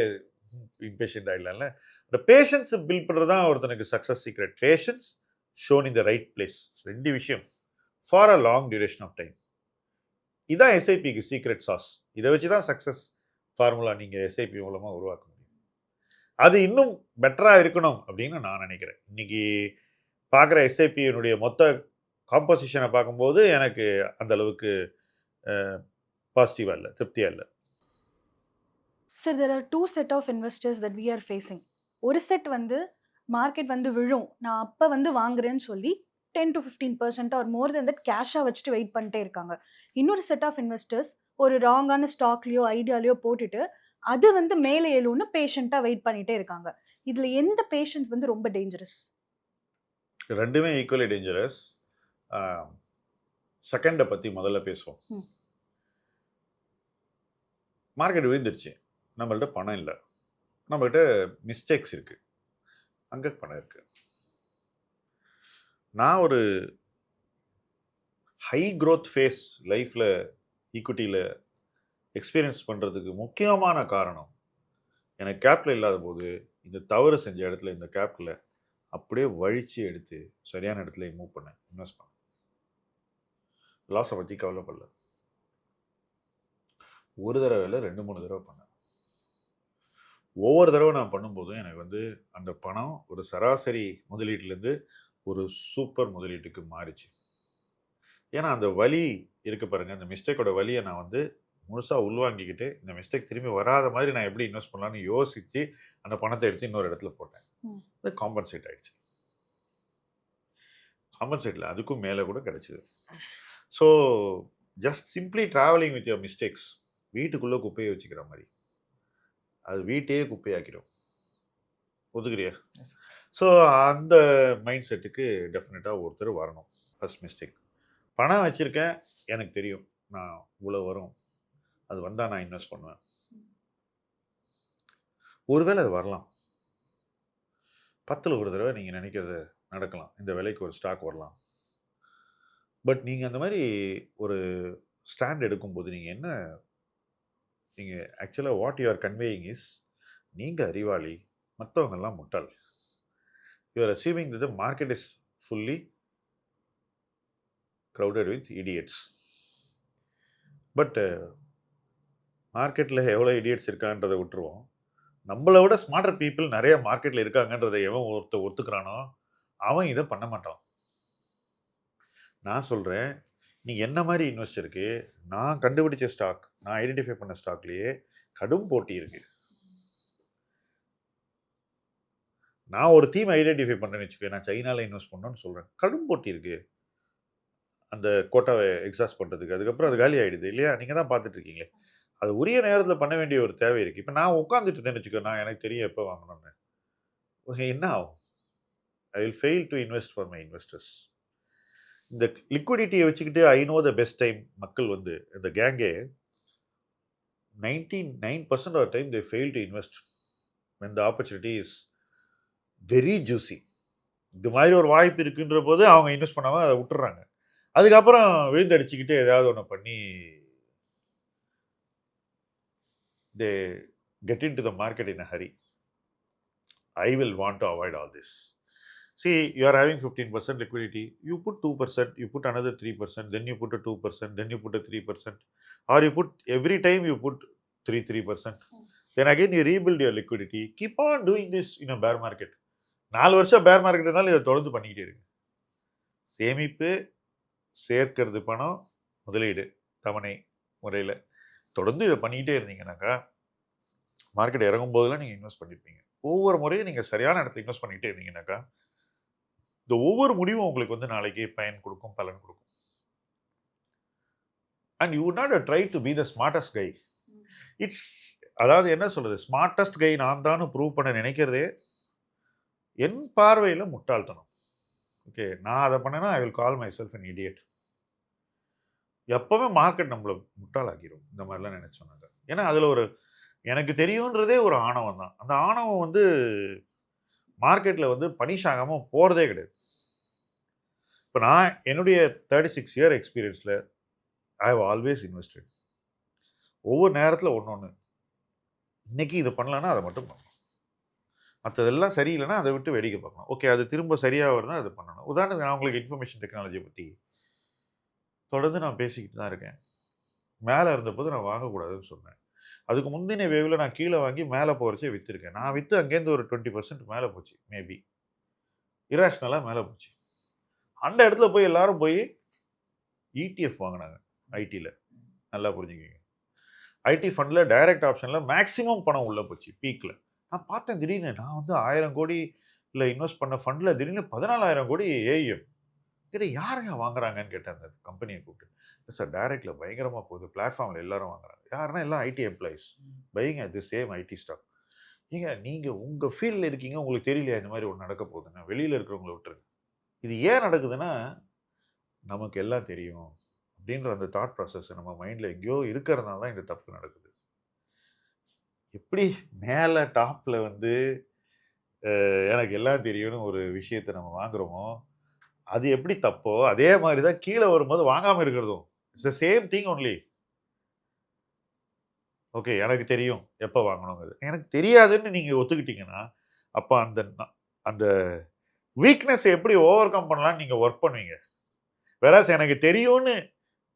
இம்பேஷண்ட் ஆகிடலாம்ல. இந்த பேஷன்ஸ் பில்ட் பண்ணுறது தான் ஒருத்தனுக்கு success secret. Patience shown in the right place. 2 விஷயம் for a long duration of time. இதுதான் எஸ்ஐபிக்கு சீக்ரெட் சாஸ். இதை வச்சு தான் சக்ஸஸ் ஃபார்முலா நீங்கள் எஸ்ஐபி மூலமாக உருவாக்க முடியும். அது இன்னும் பெட்டராக இருக்கணும் அப்படின்னு நான் நினைக்கிறேன். இன்னைக்கு பார்க்குற எஸ்ஐபியினுடைய மொத்த காம்போசிஷனை பார்க்கும்போது எனக்கு அந்த அளவுக்கு பாசிட்டிவாக இல்லை, திருப்தியாக இல்லை. Sir, there are 2 set of investors that we are facing. ஒரு செட் வந்து மார்க்கெட் வந்து விழும், நான் அப்போ வந்து வாங்குறேன்னு சொல்லி 10 to 15% or more then that கேஷாக வச்சுட்டு வெயிட் பண்ணிட்டே இருக்காங்க. இன்னொரு செட் ஆஃப் இன்வெஸ்டர்ஸ் ஒரு ராங்கான ஸ்டாக்லேயோ ஐடியாலையோ போட்டுட்டு அது வந்து மேலே எழுன்னு பேஷண்ட்டாக வெயிட் பண்ணிகிட்டே இருக்காங்க. இதில் எந்த பேஷன்ஸ் வந்து ரொம்ப டேஞ்சரஸ்? ரெண்டுமே ஈக்குவலி டேஞ்சரஸ். செகண்டை பற்றி முதல்ல பேசுவோம். மார்க்கெட் விழுந்துருச்சு, நம்மள்ட்ட பணம் இல்லை, நம்மகிட்ட மிஸ்டேக்ஸ் இருக்குது, அங்கே பணம் இருக்குது. நான் ஒரு ஹை க்ரோத் ஃபேஸ் லைஃப்பில் ஈக்விட்டியில் எக்ஸ்பீரியன்ஸ் பண்ணுறதுக்கு முக்கியமான காரணம் எனக்கு கேப்பில் இல்லாத போது இந்த தவறு செஞ்ச இடத்துல இந்த கேப்பில் அப்படியே வழித்து எடுத்து சரியான இடத்துல மூவ் பண்ணேன், இன்வெஸ்ட் பண்ணேன். லாஸை பற்றி கவலைப்படல. ஒரு தடவை இல்லை 2-3 தடவை பண்ணேன். ஒவ்வொரு தடவை நான் பண்ணும்போதும் எனக்கு வந்து அந்த பணம் ஒரு சராசரி முதலீட்டிலேருந்து ஒரு சூப்பர் முதலீட்டுக்கு மாறிச்சு. ஏன்னா அந்த வலி இருக்கு பாருங்க, அந்த மிஸ்டேக்கோட வலியை நான் வந்து முழுசாக உள்வாங்கிக்கிட்டு இந்த மிஸ்டேக் திரும்பி வராத மாதிரி நான் எப்படி இன்வெஸ்ட் பண்ணலான்னு யோசித்து அந்த பணத்தை எடுத்து இன்னொரு இடத்துல போட்டேன். அது காம்பன்சேட் ஆயிடுச்சு. காம்பன்சேட்டில் அதுக்கும் மேலே கூட கிடைச்சிது. So just simply travelling with your mistakes, வீட்டுக்குள்ளே குப்பையை வச்சுக்கிற மாதிரி அது வீட்டையே குப்பையாக்கிடும். ஒத்துக்கிறியா? ஸோ அந்த மைண்ட் செட்டுக்கு டெஃபினட்டாக ஒருத்தர் வரணும். ஃபர்ஸ்ட் மிஸ்டேக், பணம் வச்சுருக்கேன், எனக்கு தெரியும் நான் இவ்வளோ வரும், அது வந்தால் நான் இன்வெஸ்ட் பண்ணுவேன். ஒருவேளை அது வரலாம், 10ல் ஒரு தடவை நீங்கள் நினைக்கிறது நடக்கலாம், இந்த விலைக்கு ஒரு ஸ்டாக் வரலாம். பட் நீங்கள் அந்த மாதிரி ஒரு ஸ்டாண்ட் எடுக்கும்போது நீங்கள் ஆக்சுவலாக what you are conveying is, நீங்கள் அறிவாளி, மற்றவங்கெல்லாம் முட்டாள். You are achieving the market is fully crowded with idiots. But மார்க்கெட்டில் எவ்வளோ இடியட்ஸ் இருக்கான்றதை விட்டுருவோம். நம்மளை விட ஸ்மார்ட்டர் பீப்புள் நிறைய மார்க்கெட்டில் இருக்காங்கன்றதை எவன் ஒத்துக்கிறானோ அவன் இதை பண்ண மாட்டான். நான் சொல்கிறேன், நீ என்ன மாதிரி இன்வெஸ்டருக்கு நான் கண்டுபிடிச்ச ஸ்டாக், நான் ஐடென்டிஃபை பண்ண ஸ்டாக்லேயே கடும் போட்டி இருக்கு. நான் ஒரு தீம் ஐடென்டிஃபை பண்ணுறேன்னு வச்சுக்கோ, நான் சைனாவில் இன்வெஸ்ட் பண்ணணும்னு சொல்கிறேன், கடும் போட்டி இருக்குது அந்த கோட்டாவை எக்ஸாஸ்ட் பண்ணுறதுக்கு. அதுக்கப்புறம் அது காலி ஆகிடுது இல்லையா? நீங்கள் தான் பார்த்துட்டு இருக்கீங்களே. அது உரிய நேரத்தில் பண்ண வேண்டிய ஒரு தேவை இருக்குது. இப்போ நான் உட்காந்துட்டு இருந்தேன்னு வச்சுக்கோ, நான் எனக்கு தெரியும் எப்போ வாங்கணும்னு, என்ன ஆகும்? I will fail to invest for my investors. இந்த லிக்விடிட்டியை வச்சுக்கிட்டு I know the best time மக்கள் வந்து இந்த கேங்கே 99% of time they fail to invest when the opportunity is very juicy. இது மாதிரி ஒரு வாய்ப்பு இருக்குன்ற போது அவங்க இன்வெஸ்ட் பண்ணாமல் அதை விட்டுறாங்க. அதுக்கப்புறம் விழுந்தடிச்சுக்கிட்டு ஏதாவது ஒன்று பண்ணி they get into the market in a hurry. I will want to avoid all this. See, you are having 15% liquidity, you put 2%, you put another 3%, then you put a 2%, then you put a 3%, or you put every time you put 3%. Then again you rebuild your liquidity. Keep on doing this in a bear market. 4 வருஷம் பேர் market இருந்தாலும் இதை தொடர்ந்து பண்ணிக்கிட்டே இருக்கு. சேமிப்பு, சேர்க்கிறது பணம், முதலீடு, தவணை முறையில் தொடர்ந்து இதை பண்ணிக்கிட்டே இருந்தீங்கன்னாக்கா மார்க்கெட் இறங்கும் போதெல்லாம் நீங்கள் இன்வெஸ்ட் பண்ணியிருப்பீங்க. ஒவ்வொரு முறையும் நீங்கள் சரியான இடத்துல இன்வெஸ்ட் பண்ணிக்கிட்டே இருந்தீங்கன்னாக்கா இந்த ஒவ்வொரு முடிவும் உங்களுக்கு வந்து நாளைக்கு பயன் கொடுக்கும், பலன் கொடுக்கும். And you would not try to be the smartest guy. It's அதாவது என்ன சொல்கிறது, ஸ்மார்ட்டஸ்ட் கை நான் தான் ப்ரூவ் பண்ண நினைக்கிறதே என் பார்வையில் முட்டாள்தனம். ஓகே, நான் அதை பண்ணேன்னா I will call my self an idiot. எப்போவுமே மார்க்கெட் நம்மளை முட்டாளாக்கிடும் இந்த மாதிரிலாம் நினச்சோன்னாங்க. ஏன்னா அதில் ஒரு எனக்கு தெரியுன்றதே ஒரு ஆணவம் தான். அந்த ஆணவம் வந்து மார்க்கெட்டில் வந்து பனிஷ் ஆகாமல் போகிறதே கிடையாது. இப்போ நான் என்னுடைய 36 இயர் எக்ஸ்பீரியன்ஸில் ஐ ஹவ் ஆல்வேஸ் இன்வெஸ்டட். ஒவ்வொரு நேரத்தில் ஒன்று ஒன்று, இன்னைக்கு இது பண்ணலன்னா அதை மட்டும் பண்ணணும், மற்றதெல்லாம் சரியில்லைன்னா அதை விட்டு வேடிக்கை பார்க்கணும். ஓகே, அது திரும்ப சரியாக வருதுன்னா அதை பண்ணணும். உதாரணத்துக்கு நான் உங்களுக்கு இன்ஃபர்மேஷன் டெக்னாலஜியை பற்றி தொடர்ந்து நான் பேசிக்கிட்டு தான் இருக்கேன். மேலே இருந்தபோது நான் வாங்கக்கூடாதுன்னு சொன்னேன். அதுக்கு முந்தின வேவில் நான் கீழே வாங்கி மேலே போகிறச்சே விற்றுருக்கேன். நான் விற்று அங்கேருந்து ஒரு 20% மேலே போச்சு, மேபி இராஷ்னலாக மேலே போச்சு. அந்த இடத்துல போய் எல்லாரும் போய் இடிஎஃப் வாங்கினாங்க ஐடியில். நல்லா புரிஞ்சுக்கிங்க, ஐடி ஃபண்டில் டைரக்ட் ஆப்ஷனில் மேக்ஸிமம் பணம் உள்ளே போச்சு பீக்கில். நான் பார்த்தேன், திடீர்னு நான் வந்து 1000 கோடி இல்லை இன்வெஸ்ட் பண்ண ஃபண்டில் திடீர்னு 14,000 கோடி ஏஎம் கிட்ட யாருங்க வாங்குறாங்கன்னு கேட்டேன் அந்த கம்பெனியை கூப்பிட்டு. சார் டைரக்டில் பயங்கரமாக போகுது, பிளாட்ஃபார்மில் எல்லாரும் வாங்குறாங்க. யாருன்னா எல்லாம் IT employees buying at the same IT stock. ஏங்க நீங்கள் உங்கள் ஃபீல்டில் இருக்கீங்க, உங்களுக்கு தெரியலையா இந்த மாதிரி ஒன்று நடக்க போகுதுன்னா? வெளியில் இருக்கிறவங்கள விட்டுருங்க. இது ஏன் நடக்குதுன்னா நமக்கு எல்லாம் தெரியும் அப்படின்ற அந்த தாட் ப்ராசஸ் நம்ம மைண்டில் எங்கேயோ இருக்கிறதுனால தான் இந்த தப்பு நடக்குது. எப்படி மேலே டாப்பில் வந்து எனக்கு எல்லாம் தெரியும்னு ஒரு விஷயத்தை நம்ம வாங்குகிறோமோ, அது எப்படி தப்போ அதே மாதிரி தான் கீழே வரும்போது வாங்காம இருக்கிறதும். It's the same thing only. Okay, எனக்கு தெரியும் எப்போ வாங்கணுங்கிறது. எனக்கு தெரியாதுன்னு நீங்க ஒத்துக்கிட்டீங்கன்னா, அப்ப அந்த வீக்னஸ் எப்படி ஓவர் கம் பண்ணலாம்னு நீங்க ஒர்க் பண்ணுவீங்க. வேறாஸ் எனக்கு தெரியும்னு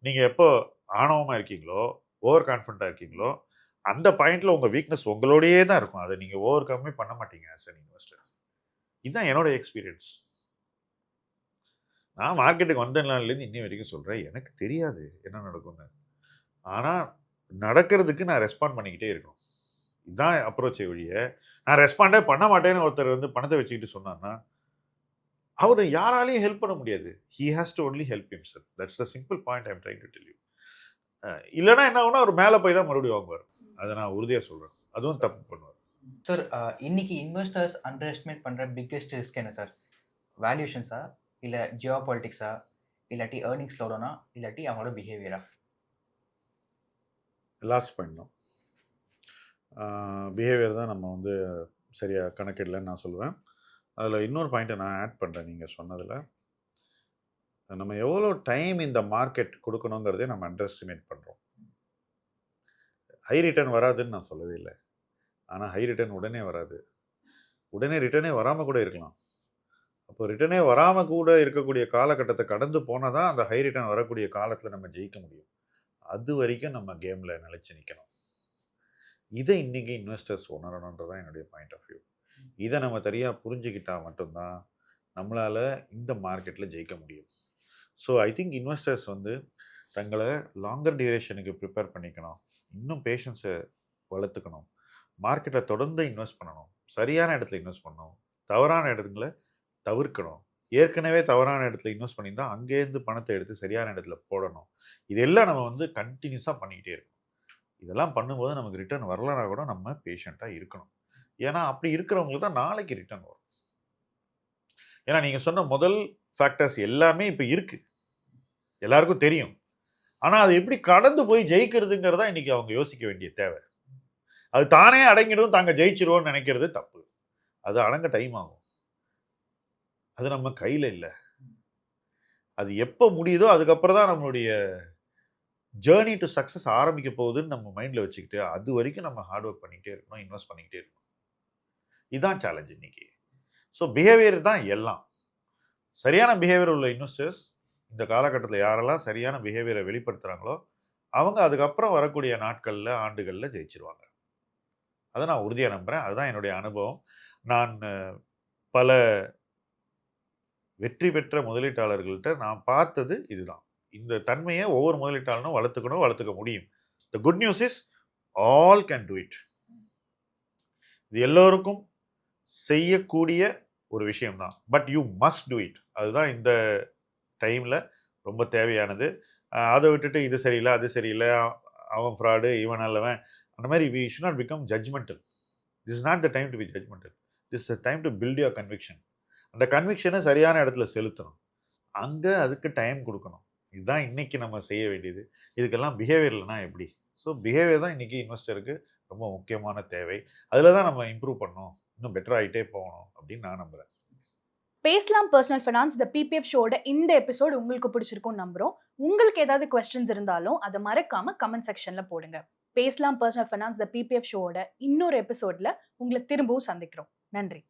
நீங்க எப்போ ஆணவமா இருக்கீங்களோ, ஓவர் கான்ஃபிடென்ட்டா இருக்கீங்களோ, அந்த பாயிண்ட்ல உங்க வீக்னஸ் உங்களோடயே தான் இருக்கும். அதை நீங்க ஓவர் கம்மே பண்ண மாட்டீங்க ஆஸ் அன் இன்வெஸ்டர். இதுதான் என்னோட எக்ஸ்பீரியன்ஸ். நான் மார்க்கெட்டுக்கு வந்த நாள்லேருந்து இன்னி வரைக்கும் சொல்றேன், எனக்கு தெரியாது என்ன நடக்கும்னு. ஆனா நடக்கிறதுக்கு நான் ரெஸ்பாண்ட் பண்ணிக்கிட்டே இருக்கணும். இதுதான் அப்ரோச்சே ஒழிய, நான் ரெஸ்பாண்டே பண்ண மாட்டேன்னு ஒருத்தர் வந்து பணத்தை வச்சுக்கிட்டு சொன்னார்னா, அவரு யாராலையும் ஹெல்ப் பண்ண முடியாது. He has to only help himself. That's the simple point I am trying to tell you. இல்லன்னா என்ன ஆகும்னா, அவர் மேல போய் தான் மறுபடியும் வாங்குவார். அதை நான் உறுதியா சொல்றேன். அதுவும் தப்பு பண்ணுவார். சார், இன்னைக்கு இன்வெஸ்டர்ஸ் அண்டர் எஸ்டிமேட் பண்ற பிக்கெஸ்ட் ரிஸ்க் என்ன சார்? வேல்யூஷன்ஸா, இல்ல ஜியோ பாலிட்டிக்ஸா, இல்லாட்டி ஏர்னிங்ஸ் ஸ்லோடவுனா, இல்லாட்டி அவங்களோட பிஹேவியரா? லாஸ்ட் பாயிண்ட் தான். பிஹேவியர் தான் நம்ம வந்து சரியா கணக்கிடலன்னு நான் சொல்லுவேன். அதில் இன்னொரு பாயிண்ட்டை நான் ஆட் பண்ணுறேன் நீங்கள் சொன்னதில். நம்ம எவ்வளோ டைம் இந்த மார்க்கெட் கொடுக்கணுங்கிறதே நம்ம அண்டர் எஸ்டிமேட் பண்ணுறோம். ஹை ரிட்டர்ன் வராதுன்னு நான் சொல்லவே இல்லை. ஆனால் ஹை ரிட்டர்ன் உடனே வராது. உடனே ரிட்டர்னே வராமல் கூட இருக்கலாம். அப்போ ரிட்டர்னே வராமல் கூட இருக்கக்கூடிய காலகட்டத்தை கடந்து போனால் தான் அந்த ஹை ரிட்டர்ன் வரக்கூடிய காலத்தில் நம்ம ஜெயிக்க முடியும். அது வரைக்கும் நம்ம கேமில் நிலைச்சு நிற்கணும். இதை இன்னைக்கு இன்வெஸ்டர்ஸ் உணரணுன்றது தான் என்னுடைய பாயிண்ட் ஆஃப் வியூ. இதை நம்ம சரியாக புரிஞ்சுக்கிட்டா மட்டும்தான் நம்மளால் இந்த மார்க்கெட்டில் ஜெயிக்க முடியும். ஸோ ஐ திங்க் இன்வெஸ்டர்ஸ் வந்து தங்களை லாங்கர் டியூரேஷனுக்கு ப்ரிப்பேர் பண்ணிக்கணும். இன்னும் பேஷன்ஸை வளர்த்துக்கணும். மார்க்கெட்டில் தொடர்ந்து இன்வெஸ்ட் பண்ணணும். சரியான இடத்துல இன்வெஸ்ட் பண்ணணும். தவறான இடத்துல தவிர்க்கணும். ஏற்கனவே தவறான இடத்துல இன்வெஸ்ட் பண்ணியிருந்தா அங்கேருந்து பணத்தை எடுத்து சரியான இடத்துல போடணும். இதெல்லாம் நம்ம வந்து கண்டினியூஸாக பண்ணிக்கிட்டே இருக்கணும். இதெல்லாம் பண்ணும்போது நமக்கு ரிட்டர்ன் வரலனா கூட நம்ம பேஷண்ட்டாக இருக்கணும். ஏன்னா அப்படி இருக்கிறவங்களுக்கு தான் நாளைக்கு ரிட்டர்ன் வரும். ஏன்னா நீங்கள் சொன்ன முதல் ஃபேக்டர்ஸ் எல்லாமே இப்போ இருக்கு, எல்லாருக்கும் தெரியும். ஆனால் அது எப்படி கடந்து போய் ஜெயிக்கிறதுங்கிறதா இன்னைக்கு அவங்க யோசிக்க வேண்டிய தேவை. அது தானே அடங்கிடும், தாங்க ஜெயிச்சிருவோம்னு நினைக்கிறது தப்பு. அது அடங்க டைம் ஆகும். அது நம்ம கையில் இல்லை. அது எப்போ முடியுதோ அதுக்கப்புறம் தான் நம்மளுடைய ஜேர்னி டு சக்ஸஸ் ஆரம்பிக்க போகுதுன்னு நம்ம மைண்டில் வச்சுக்கிட்டு அது வரைக்கும் நம்ம ஹார்ட் ஒர்க் பண்ணிக்கிட்டே இருக்கணும், இன்வெஸ்ட் பண்ணிக்கிட்டே இருக்கணும். இதுதான் சேலஞ்ச் இன்னைக்கு. ஸோ பிஹேவியர் தான் எல்லாம். சரியான பிஹேவியர் உள்ள இன்வெஸ்டர்ஸ் இந்த காலகட்டத்தில் யாரெல்லாம் சரியான பிஹேவியரை வெளிப்படுத்துகிறாங்களோ அவங்க அதுக்கப்புறம் வரக்கூடிய நாட்களில் ஆண்டுகளில் ஜெயிச்சிருவாங்க. அதை நான் உறுதியாக நம்புகிறேன். அதுதான் என்னுடைய அனுபவம். நான் பல வெற்றி பெற்ற முதலீட்டாளர்கள்ட்ட நான் பார்த்தது இதுதான். இந்த தன்மையை ஒவ்வொரு முதலீட்டாளனும் வளர்த்துக்க முடியும். The good news is all can do it. இது எல்லோருக்கும் செய்யக்கூடிய ஒரு விஷயம்தான். But you must do it. அதுதான் இந்த டைமில் ரொம்ப தேவையானது. அதை விட்டுட்டு இது சரியில்லை, அது சரியில்லை, அவன் ஃப்ராடு, இவன் நல்லவன், அந்த மாதிரி we should not become judgmental. This is not the time to be judgmental. This is the time to build your conviction. அந்த கன்விக்ஷனை சரியான இடத்துல செலுத்தணும். அங்கே அதுக்கு டைம் கொடுக்கணும். இதுதான் இன்னைக்கு நம்ம செய்ய வேண்டியது. இதுக்கெல்லாம் பிஹேவியர்லனா எப்படி? ஸோ பிஹேவியர் தான் இன்னைக்கு இன்வெஸ்டருக்கு ரொம்ப முக்கியமான தேவை. அதில் தான் நம்ம இம்ப்ரூவ் பண்ணணும், இன்னும் பெட்டர் ஆகிட்டே போகணும் அப்படின்னு நான் நம்புகிறேன். பேசலாம் பர்சனல் ஃபைனான்ஸ் த பிபிஎஃப் ஷோட இந்த எபிசோடு உங்களுக்கு பிடிச்சிருக்கும்னு நம்புறோம். உங்களுக்கு ஏதாவது கொஸ்டின்ஸ் இருந்தாலும் அதை மறக்காம கமெண்ட் செக்ஷன்ல போடுங்க. பேசலாம் பர்சனல் ஃபைனான்ஸ் த பிபிஎஃப் ஷோட இன்னொரு எபிசோட்ல உங்களை திரும்பவும் சந்திக்கிறோம். நன்றி.